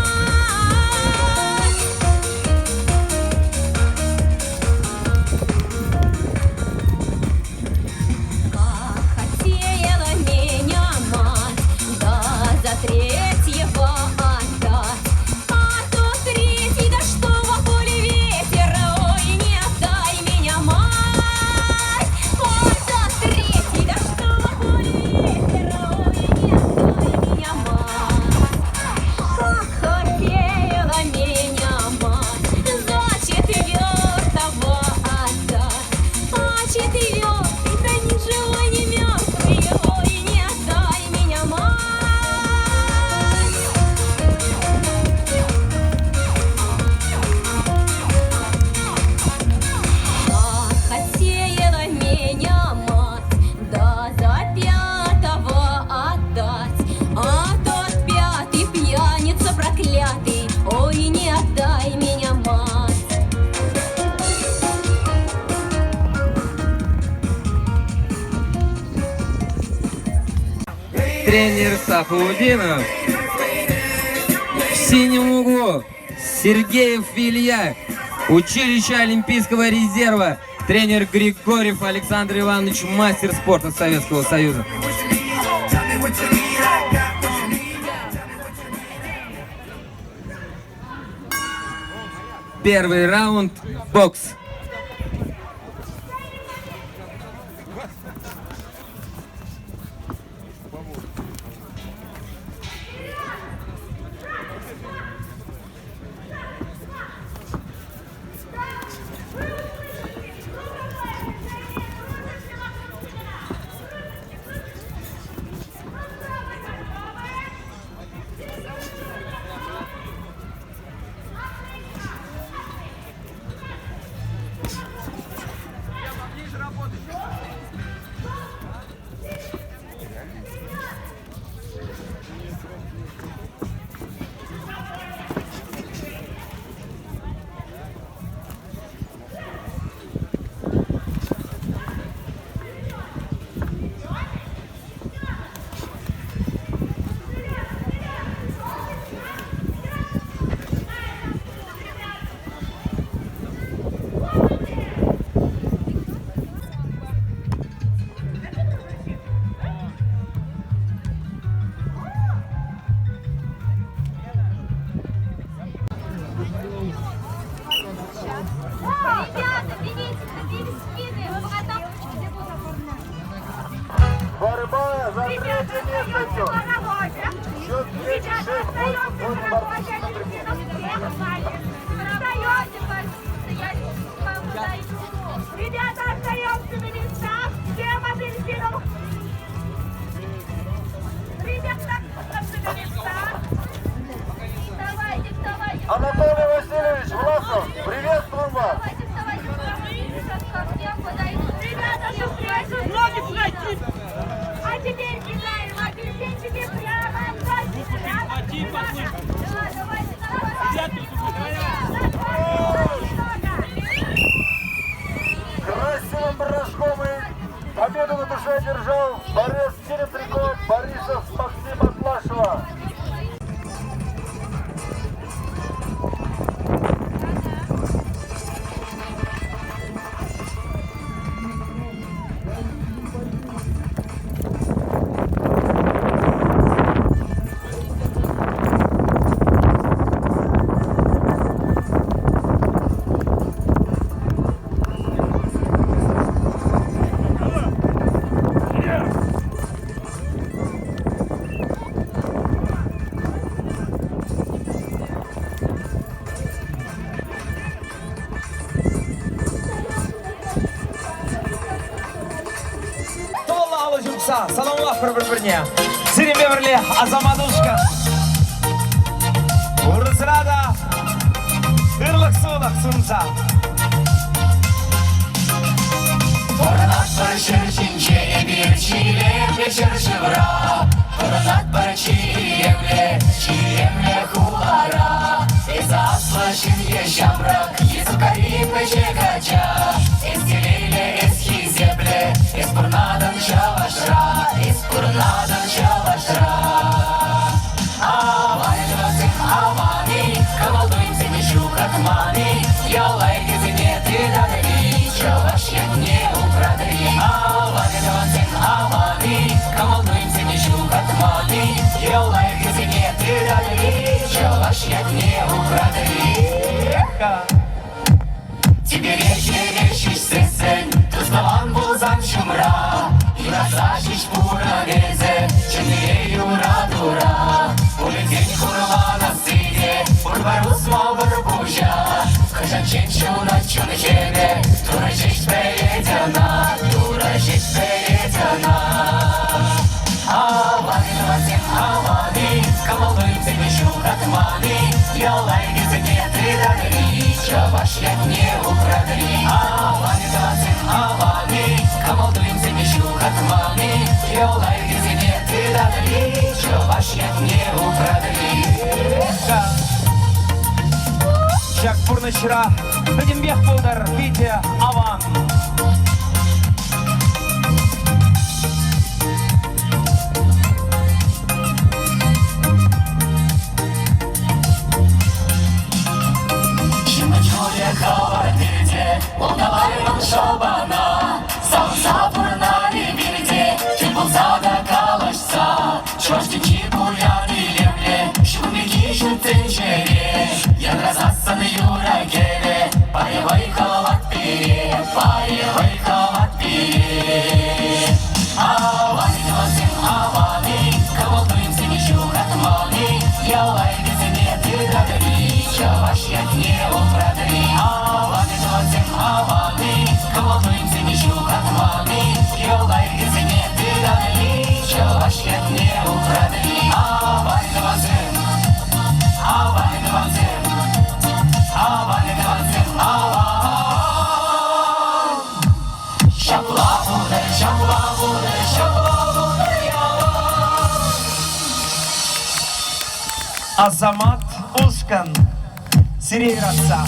тренер Сафудинов. В синем углу Сергеев Илья, училище Олимпийского резерва, тренер Григорьев Александр Иванович, мастер спорта Советского Союза. Первый раунд – бокс. Борьба за третье место идет. Счет 3-6. Ребята, остаемся на местах. Всем апельсинов. Ребята, остаемся на местах. Вставайте, вставайте. Анатолий Васильевич Власов, приветствуем вас. Ребята, шустрее, ноги пройти. А теперь кидаем апельсинчики прямо. Красивым броском и победу на душе одержал борец через рекорд Борисов Максим Атлашева. Саламлах бір-біріне. Сирен бірле Азаматушка. Урысырада ырлық суылық сунса. Коронат барышырчинче ебирчиле вечершевра. Коронат барычиемле, чиемле хулара. Из аслашин ещамрак, из укарипы чекача. Из делиле, из хизебле, из пурнадан чавашра, из пурнадан чавашра. Авай, авани, ковалдуемся не щукат мани. Ялай, гизине, ты дадри, чаваш я не украдри. Авани, ковалдуемся не щукат мани. Ялай, гизине, ты дадри, чаваш я не украдри. Тебе речи сесен, туздаван булзан шумра. Юрасашиш пура везе, чемнее юра дура. Улетень хурла на сыне, урварус мавр бужа. Хашанчен чуна чуна чене, тура жить передяна, тура жить передяна. Авани, камалдуем тебе щукат мани. Ялай гизене ты дадри, чаваш я не украдри. Авани, камалдуем тебе щукат мани. Ялай гизене ты дадри, чаваш я не украдри. Шак пурнышыра, Беденбек болдар, Витя Аван. шабана, сам запурнали вирде, ты был зада калашца, чвашти буяны левле, шумики шутенчере, я разасаны юра геле, паревай халат пире, паревай халат пире. Авани, авани, кавалдуем синищу хатмани, я лай безыне ты дадри, чаваш я не упрадри. Авани, кавалдуем синищу хатмани, я лай безыне ты дадри, чаваш я не упрадри. Авани, авани, шаблабуде, шаблабуде, шаблабуде, Азамат Ушкан, Сирейраса.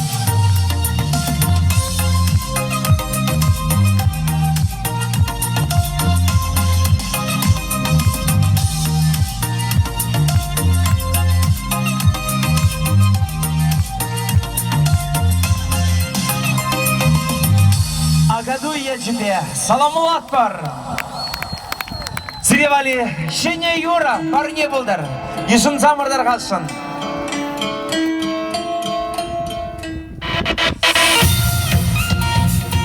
Агадуй я тебе, саламулат бар. Сиревали, Шене Юра, парне булдар. Ешін замырдар қалшын.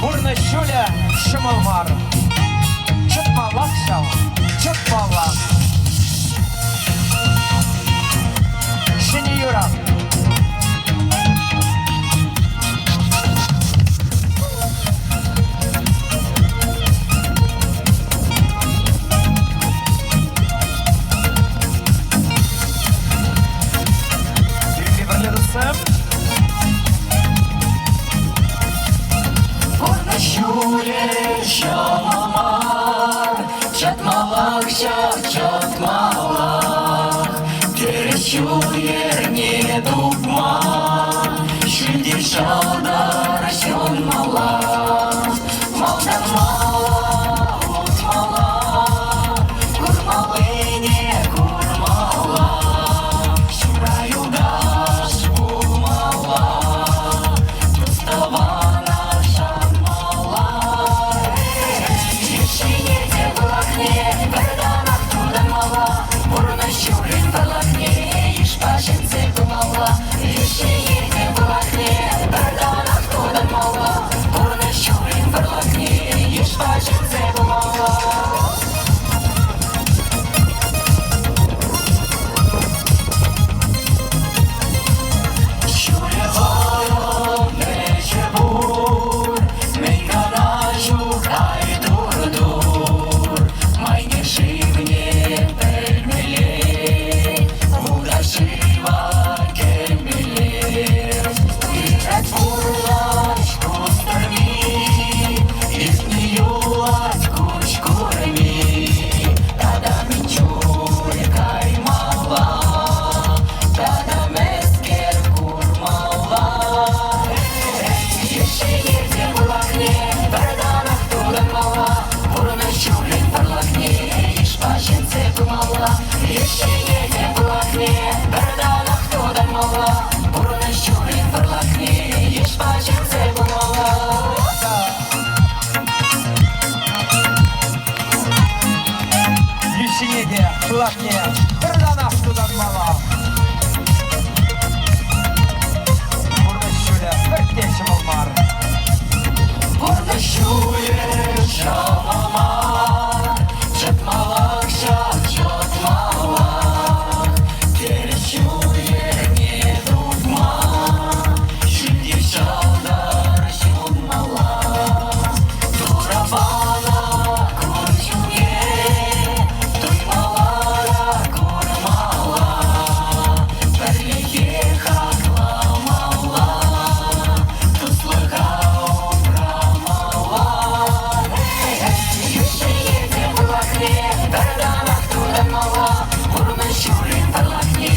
Бурны шуля, шымылмар. Чытмалақ шау, чытмалақ. Шене Юра. Çatmalak, çatmalak, Tereşuyer ne dukma, Şimdi şalda raşon malak, Maldan mala, utmala, Kurmalı ne kurmala, Şurayı daş bulmala, Tustavana şarmala, Yeşine Balakne, Berdanах тудан мала, Бурна щурин Балакне, Ишпашинце бумала, Ешене Балакне, Берданах тудан мала, Бурна щурин Балакне, Ишпашинце бумала. Şure horon neşebur, Meykanaşu kay dur dur, Mayne şivne belmeli, Uğraşıva gelmeli, Üret vurlaş kusturmi, İfni yulat kuş kurmi, Tadami çur kaymala, Tadam esker kurmala, Yeşeğirde bulakne, Berdanах тудан мала, Бурна щурин Балакне, Ишпашинце бумала, Yeşeğirde bulakne, Berdanах тудан мала, Бурна щурин Балакне, Ишпашинце бумала. Ешіне де, Балакне, Берданах тудан мала. Бурны шуля, бірте шымылмар. Бурна щурин шамамар, Çatmalak, çatmalak, Tereşuyer ne dukma, Şimdi şalda raşon malak, Turabana kurşunye, Tutmalara kurmala, Berlike haklamala, Tuzluğa umramala. Yeşeğirde Balakne, Berdanах тудан мала, Бурна щурин Балакне,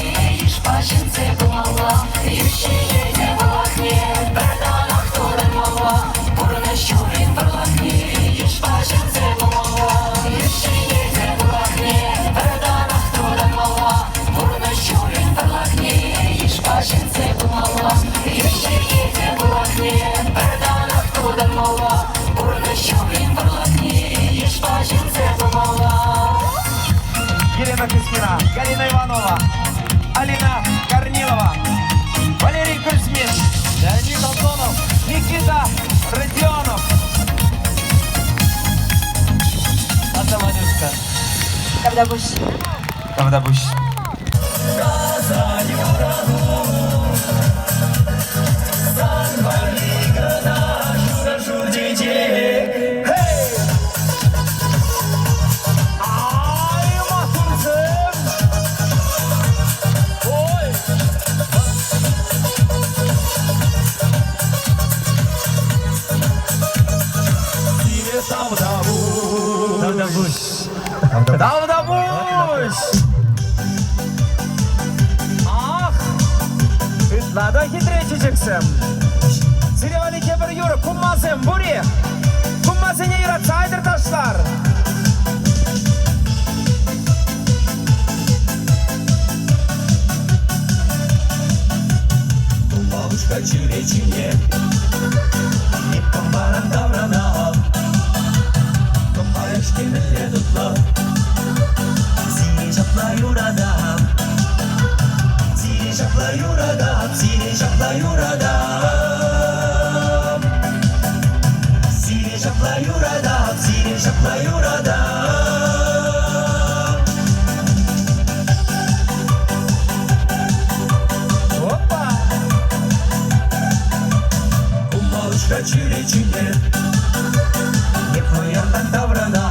Ишпашинце бумала, Yeşeğirde Balakne, Berdanах тудан мала, Бурна щурин Балакне, Ишпашинце бумала. Yeşeğirde Balakne, Berdanах тудан мала, Бурна щурин Балакне, Ишпашинце бумала. Yeşeğirde Balakne, Berdanах тудан мала, щурим волокнеешь, по жильце помола. Елена Кузьмина, Галина Иванова, Алина Корнилова, Валерий Кузьмин, Леонид Антонов, Никита Родионов. Атаманюшка. Кавдабуш. Davdabuş! Ah! Ütlada hitrecheceksin. Sirevali kebir yürü, kummasın buraya. Kummasın yürü, çaydır taşlar. Бабушка чиречине, не комбаран даврана, комбарочки наледутла, зири жапла юрада, зири жапла юрада, зири жапла юрада, зири жапла юрада, зири жапла юрада. Чиречине, не поярдан даврана,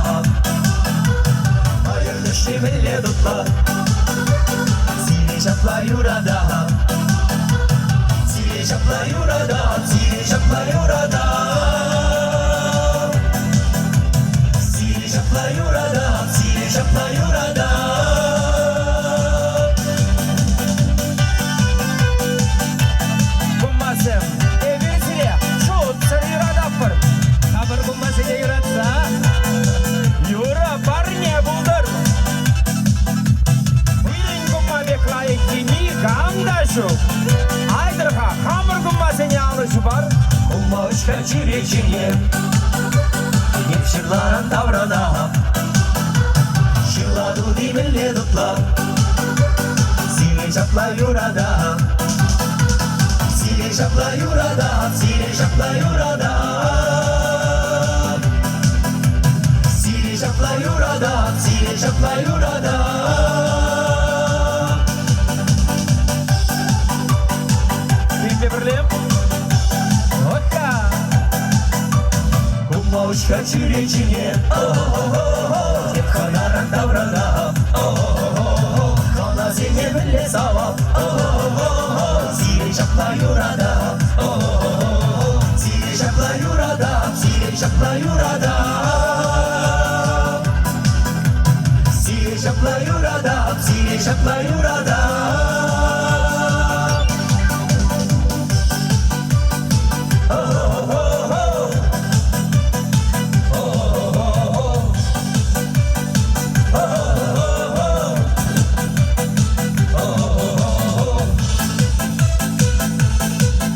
ayırdı şiville dutla, zili şapla yurada, zili şapla yurada, zili şapla yurada, zili şapla yurada, zili şapla yurada. Kummasın, evresine, şu sarı yuradapır. Kabır kummasını yuratsa, yura parne buldur. Uyrin kumma beklayık kimi kamdaşı. Aydırha, hamur kummasını alışı var. Kumma uçka çirečine, Yepşirlaran davrana, Şırladu dimille dutla, Zili şapla yurada, Zili şapla yurada, Zili şapla yurada, Zili şapla yurada, Zili şapla yurada. Kimde birlim? Otka! Kumma uçka çirečine, Yepkanaran davrana, Kana zine bille sava, Zili şapla yurada, Zili şapla yurada, Zili şapla yurada, Zili şapla yurada, Zili şapla yurada.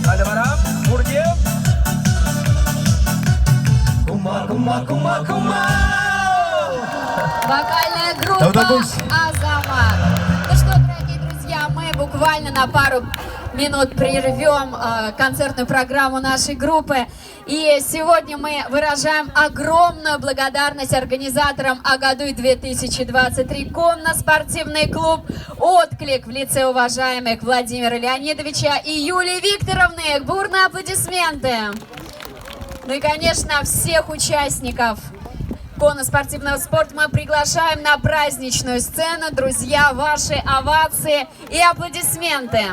Hadi bakalım, buradayım. Kumma kumma kumma kumma. Вокальная группа Азамат. Ну что, дорогие друзья, мы буквально на пару минут прервем концертную программу нашей группы. И сегодня мы выражаем огромную благодарность организаторам Агадуй 2023, конно-спортивный клуб «Отклик» в лице уважаемых Владимира Леонидовича и Юлии Викторовны. Бурные аплодисменты. Ну и, конечно, всех участников конно-спортивного спорта мы приглашаем на праздничную сцену. Друзья, ваши овации и аплодисменты.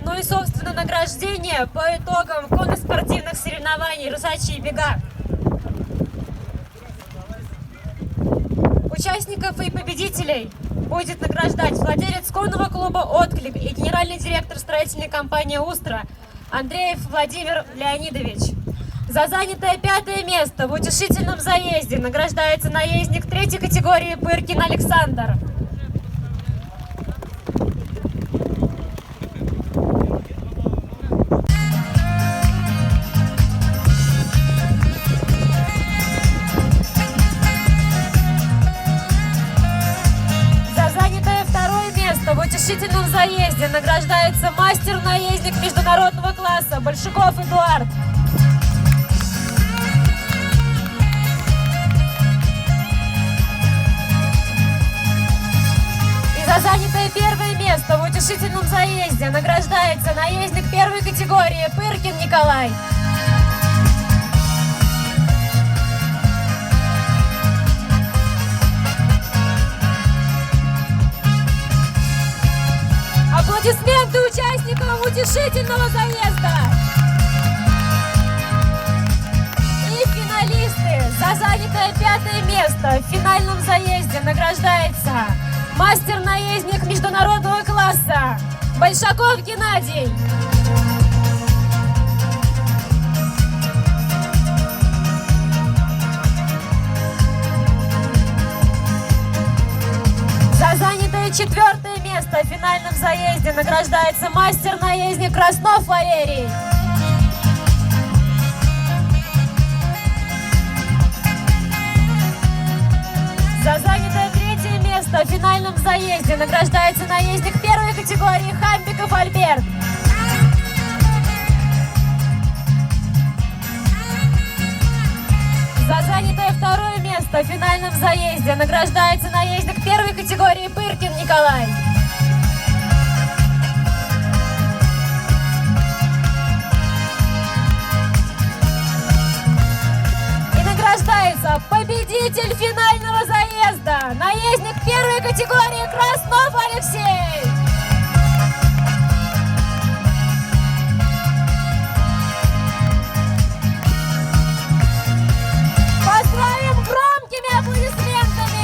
Ну и, собственно, награждение по итогам конно-спортивных соревнований «Русачьи бега». Участников и победителей будет награждать владелец конного клуба «Отклик» и генеральный директор строительной компании «Устра» Андреев Владимир Леонидович. За занятое 5-е место в утешительном заезде награждается наездник 3-й категории Пыркин Александр. В утешительном заезде награждается мастер-наездник международного класса Большаков Эдуард. И за занятое 1-е место в утешительном заезде награждается наездник 1-й категории Пыркин Николай. Аплодисменты участникам утешительного заезда! И финалисты! За занятое 5-е место в финальном заезде награждается мастер-наездник международного класса Большаков Геннадий. За занятое 4-е место в финальном заезде награждается мастер-наездник Краснов Валерий. За занятое 3-е место в финальном заезде награждается наездник 1-й категории Хамбиков Альберт. За занятое 2-е место в финальном заезде награждается наездник 1-й категории Пыркин Николай. И награждается победитель финального заезда, наездник 1-й категории Краснов Алексей. Поздравим громкими аплодисментами!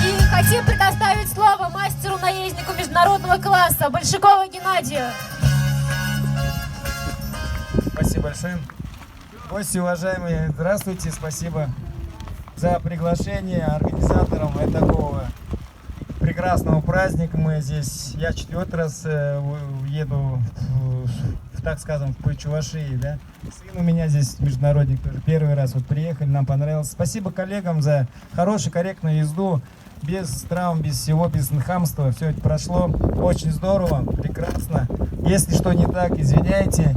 И хотим предоставить слово мастеру-наезднику международного класса Большакову Геннадию. Спасибо большое. Гости, уважаемые, здравствуйте. Спасибо за приглашение организаторам такого прекрасного праздника. Мы здесь, я 4-й раз еду, так скажем, в Чувашии, да. Сын у меня здесь международник тоже 1-й раз вот приехали, нам понравилось. Спасибо коллегам за хорошую, корректную езду, без травм, без всего, без хамства. Все это прошло очень здорово, прекрасно. Если что не так, извиняйте.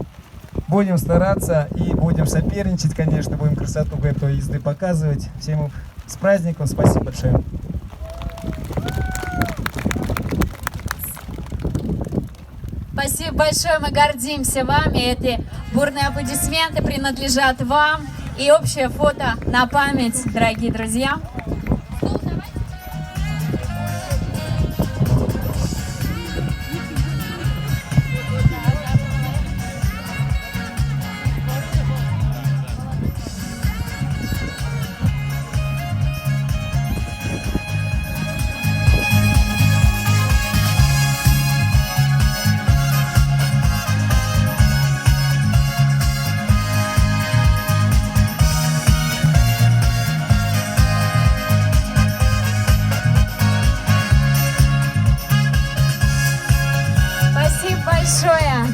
Будем стараться и будем соперничать, конечно, будем красоту этой езды показывать. Всем с праздником, спасибо большое. Спасибо большое, мы гордимся вами. Эти бурные аплодисменты принадлежат вам. И общее фото на память, дорогие друзья.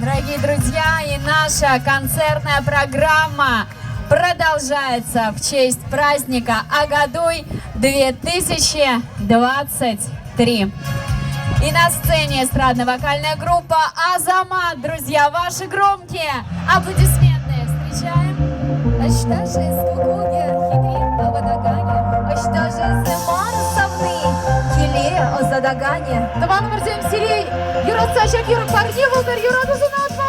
Дорогие друзья, и наша концертная программа продолжается в честь праздника Агадуй 2023. И на сцене эстрадно-вокальная группа Азамат. Друзья, ваши громкие аплодисменты встречаем. А что же скукугер хитрит по водогане? А что же зимарсовны киле о задагане? Давай барзем сирей, Юра Сачак, Юра Парни, Волдар, Юра Дузунатвар!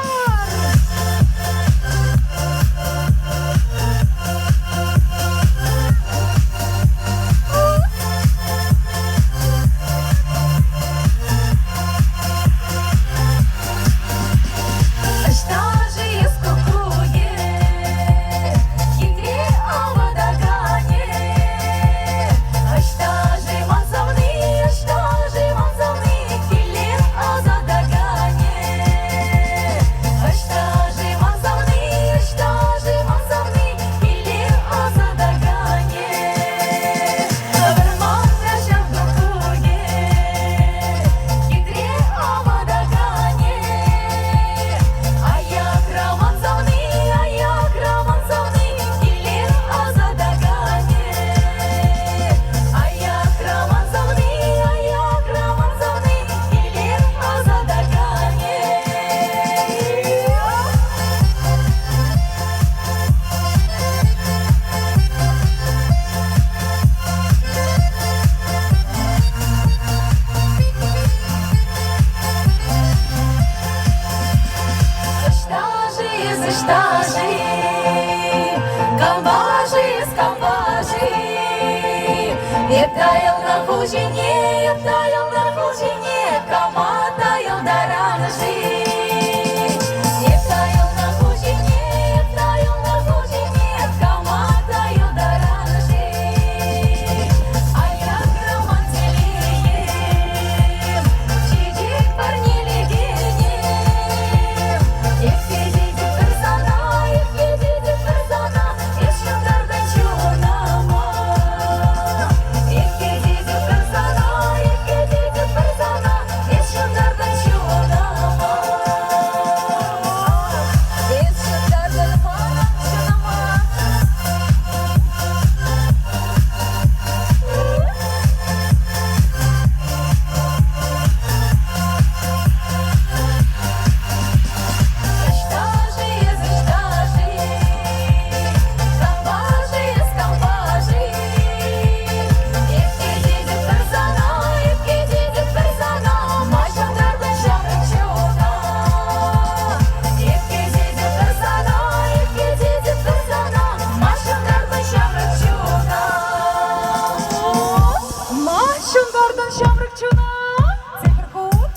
аждажи, скамбажи. Епдайыл на хужине, каматайыл даранжи. Епдайыл на хужине, каматайыл даранжи. Аяк роман телеем, чичек парнелегенем. Епкедейді бір сана, еш шындардан чуынама. Епкедейді бір сана, еш шындардан чуынама. Еш шындардан чуынама. Скамбажи. Епкедейді бір сана, машандардан шамрық чуына. Епкедейді бір сана, машандардан шамрық чуына. Машандардан шамрық чуна. Циферхут.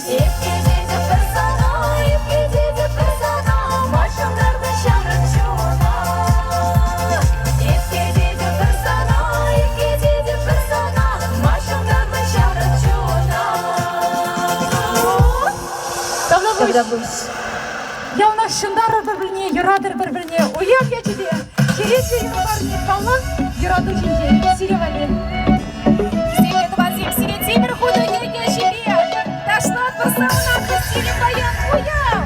Епкедейді бір сана, машандардан шамрық чуына. Епкедейді бір сана, машандардан шамрық чуына. Я у нас шындарыр бір-біріне, юрадыр бір-біріне. Уяп я тебе. Через парни қалман, юраду жинже. Сиревали. Сирет вазим, сирет симір худу ерге жире. Ташлат басауна, красиве баян. Уяп!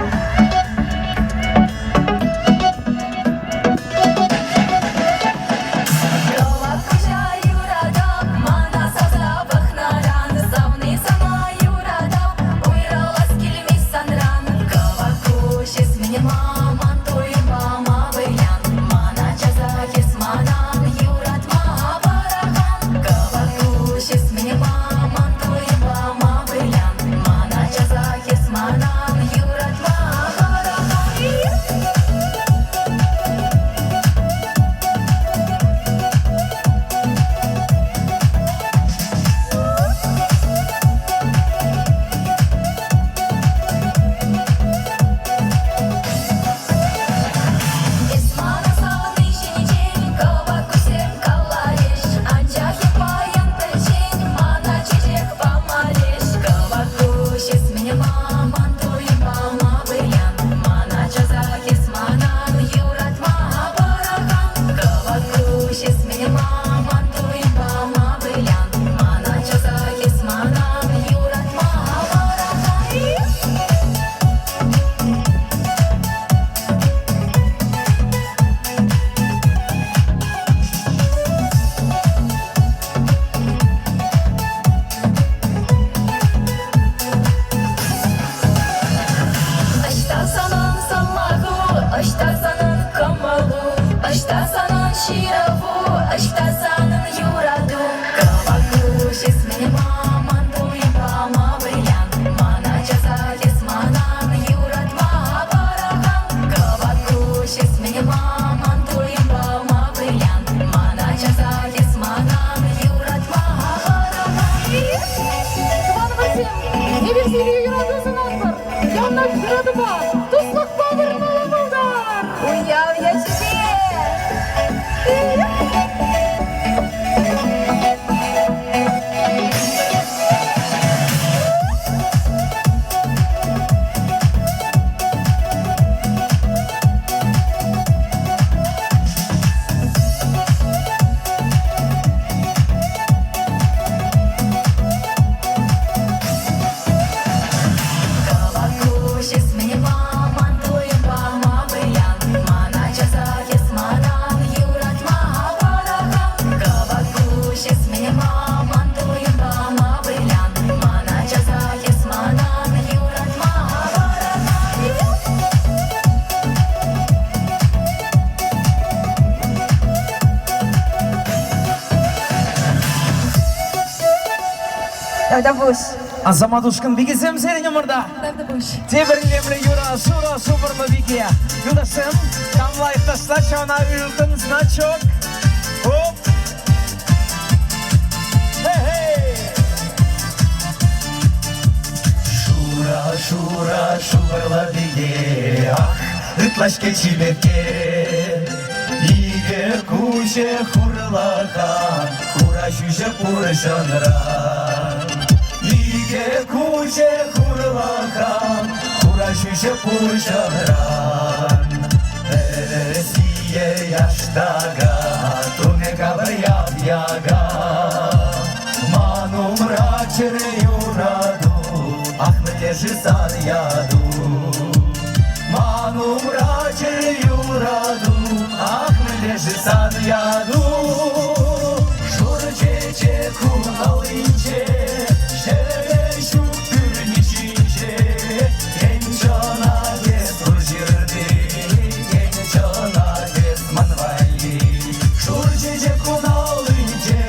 Калакуша юрада, мана сазабах наран. Сауны сама юрада, уйралас келмес санран. Калакушес мене маман, той мама выян. Мана жаза кес манан, юратма барахан. Калакушес мене маман, той мама выян. Мана жаза кес манан, юратма барахан. Esmana sağlı işineceğin, kavaküsem kallareş. Ancak yapayan perçin, mana çiçek pamareş. Kavaküşes mene maman, toyun mama выян. Mana жаза кес манан, юратма барахан. Kavaküşes mene maman, toyun mama выян. Mana жаза кес манан, юратма барахан. Аштасанын самагу, аштасанын камалу, аштасанын шираву, аштасанын юраду. Кавакушес мене маман, той мама выян. Мана жаза кес манан, юратма барахан. Кавакушес мене маман, той мама выян. Мана жаза кес манан, юратма барахан. Иван Васильев, не веселье юрадысын атпыр. Yanlar yuradı var. Туслық bağırын аламылдар. Уяв я тебе. Кавакушес мене маман, той мама выян. Мана жаза кес манан, юратма барахан. Кавакушес мене маман, той мама выян. Мана жаза кес манан, юратма барахан. Тогда пусть. Азаматушкин бигизем серине мырда. Теберлемле юра сура суперлы биге. Юлдашым, камлай ташла чана үлтін значок. Оп! Хей-хей! Шура, шура, шубырлы биге. Ах, ытлашке чибетке. Иге куше хурлахан, хура шуше пурышанран. Иге куше хурлахан, хура шуше пурышанран. Россия яштага, туне кабряв яга. Ману мрачере юраду, ахмете жисан яду. Ману мрачере юраду, ахмете жисан яду. Шурчече куналынче, şere şükür nişince. Gençana gez burjirdi, gençana gez manvali. Şurçece kunalınce,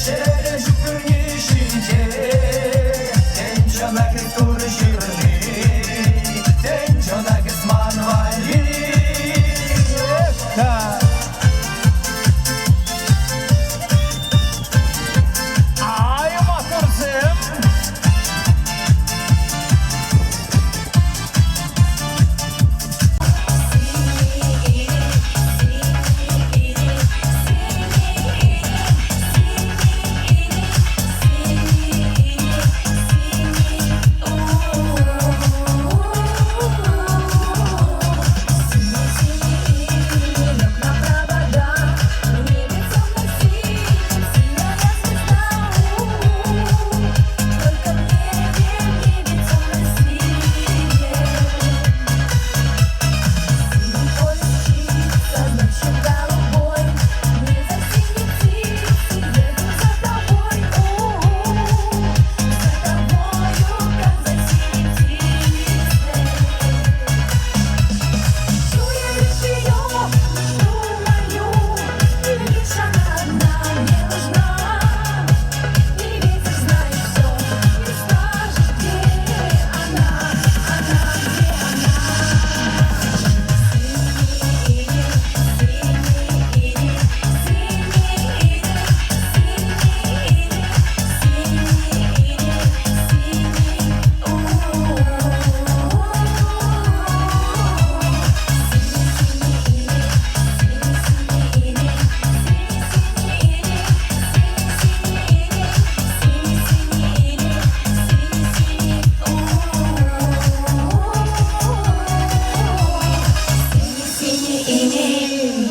şere şükür nişince. Gençana gez burjirdi, gençana gez manvali. Ay maturzım.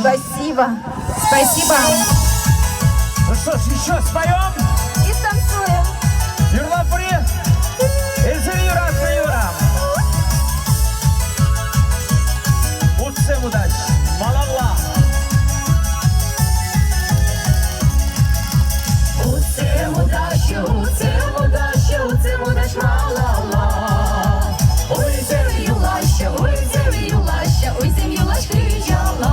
Спасибо. Спасибо. Ну что ж, еще споем? И станцуем. Юрлапри, Эльзин Юра, Юра. Уцем удач, малалла. Уцем удач, малала. Ой, зем юлаща, ой, зем юлащ кричала.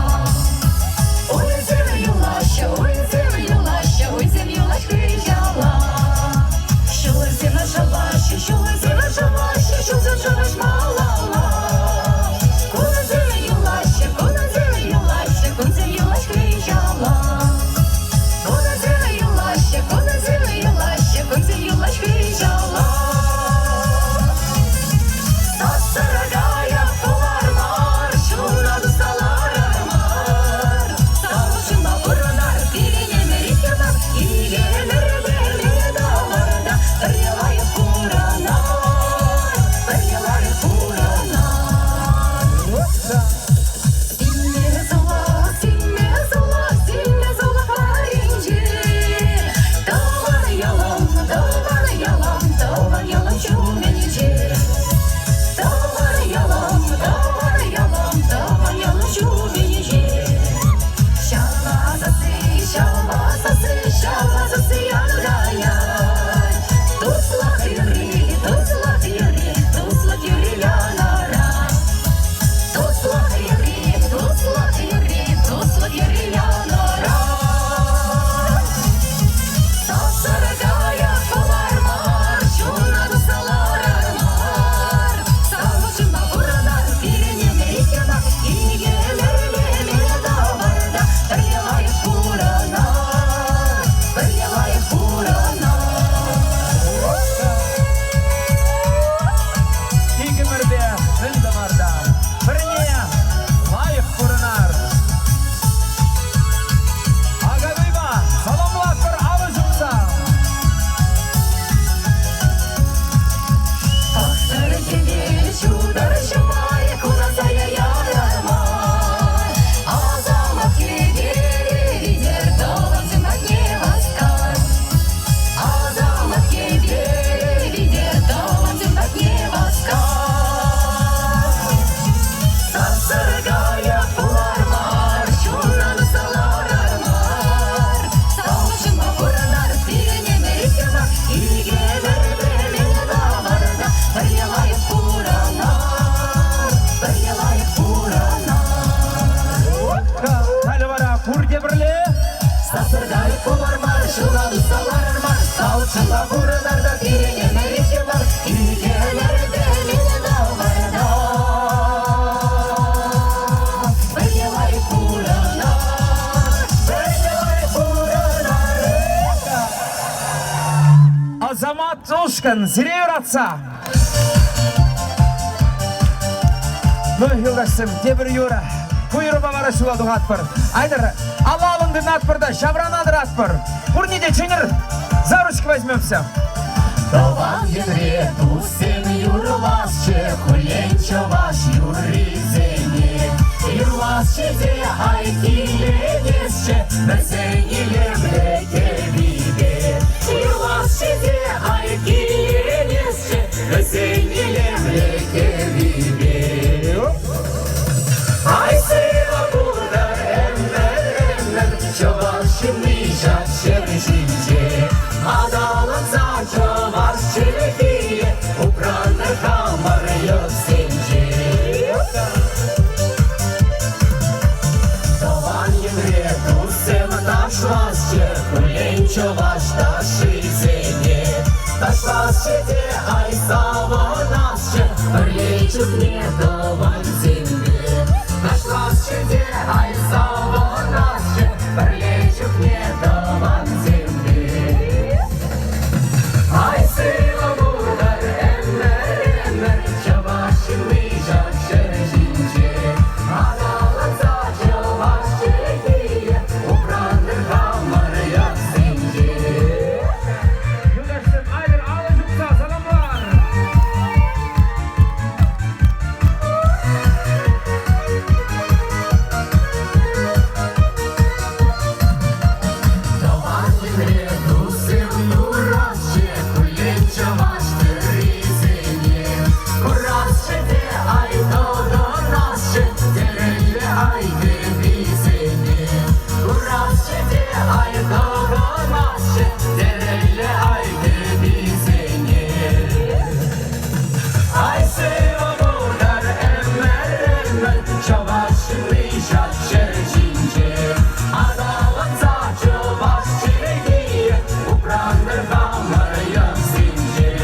Ой, зем юлаща, ой, зем юлащ кричала. Шула зема шалаща, шула шалащ малала. Куна зем юлаща, кун зем юлащ кричала. Куна зем юлаща, кун зем юлащ кричала. Сасарагая кулармар, шуна дусталармар. Савушыма урнар, пиренеме рикернар, игенерде медаларда. Перелай хуранар, перелай хуранар. Синне зола паринче. Товар ялам, чумениче. Товар ялам, чумениче. Шалва сасы, янурая. Тусла тири, янара. Тусла тири, янара. Сасарагая кулармар, Ушкин, Сирею Ратса. Ну, Юлдашсым, Тебір Юра. Куйры бабара шуладу атпыр. Айдар, Allah alındığın atpырда, шабранадыр атпыр. Бурниде ченер, за ручки возьмемся. Doğan yedre sen yurlasçı Kulenço baş yurrizeni Yurlasçı de haykile nesçe Ben seni lemleke bide Yurlasçı de haykile nesçe Ben seni lemleke bide Ay seva burada emmer Çobaşını şaşırışınca Adalan zaten var çelebiye Ukranlar kamar yok sence Doğan yemre dusem taşlaşçı Kulenço baş taşı seni Taşlaşçı de ay savanasçı Örleyçuk ne doğan zembi Taşlaşçı de ay savanasçı Örleyçuk ne doğan zembi Ay seva buralar emmer Çabaşını şaşırınca Adalan saçı baş çelebiye Ukrandır kamar yok sence Юлдашсым, Айдар, алыжымса, salamlar. Doğan yemre dusem yurasçı Kulenço baştır izini Kurasçı de ay doğdonasçı Derelle aydı bizini Kurasçı de ay doğdonasçı Derelle aydı bizini Ay seva buralar emmer Çavaşını şaşırınca Adalan saçı baş çelebiye Ukrandır kamar yok sence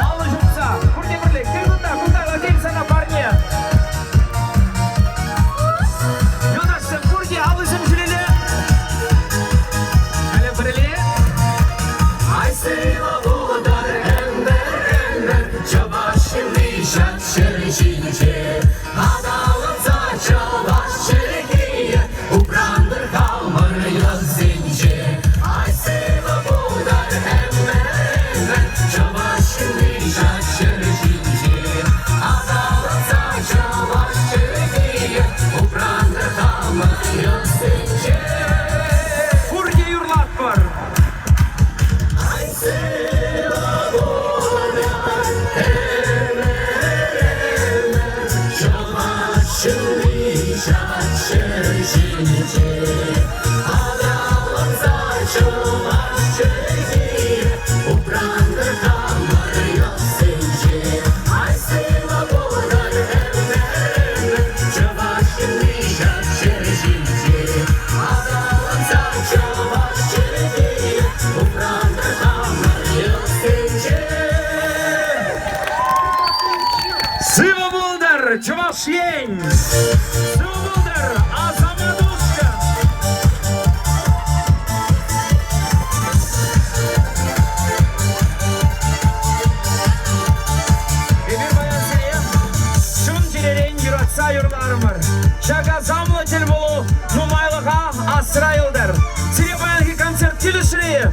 Алыжымса, kurdi birlik, kunda, ладейм sana парне. Юлдашсым, kurdi, алыжым жүрелі. Әлі бірілі. Ay seva buralar emmer Çavaşını şaşırınca Adalan saçı baş çelebiye Ukrandır kamar yok sence Ay seva buralar emmer Çavaşını şaşırınca Adalan saçı baş çelebiye Ukrandır kamar yok sence Kurdi yurlat var. Ay seva buralar emmer Çavaşını şaşırınca Adalan saçı baş çelebiye Ukrandır kamar yok sence Ay seva buralar emmer Çavaşını şaşırınca Adalan saçı baş çelebiye Ukrandır kamar yok sence Сыва Булдар, Чувашень. Сыва Булдар, Азамадушка. Emir bayan sireye, şun жилерен юратса юрларымыр. Шаға замлы тел болу, нумайлыға асыра елдер. Сире баянғы концерт келішірі.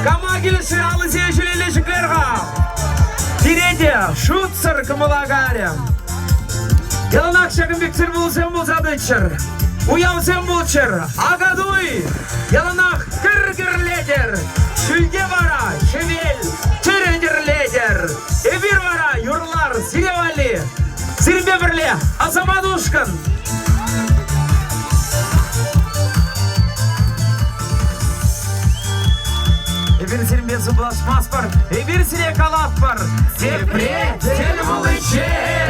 Кама келішірі алызе жүлелі жүклерға. Тиреде, шутсыр кымылагаре. Яланақ шагынбектер болсам болсадычыр. Уявсам болчыр, агадуй. Яланақ кір-кірледер. Шүлде бара, шевел, түрендірледер. Эбир бара, юрлар, сиревали. Сирбе бірле, Азамадушкин. Эбир сирбе зублашмас бар, эбир сире калат бар. Сепре, тел булыче.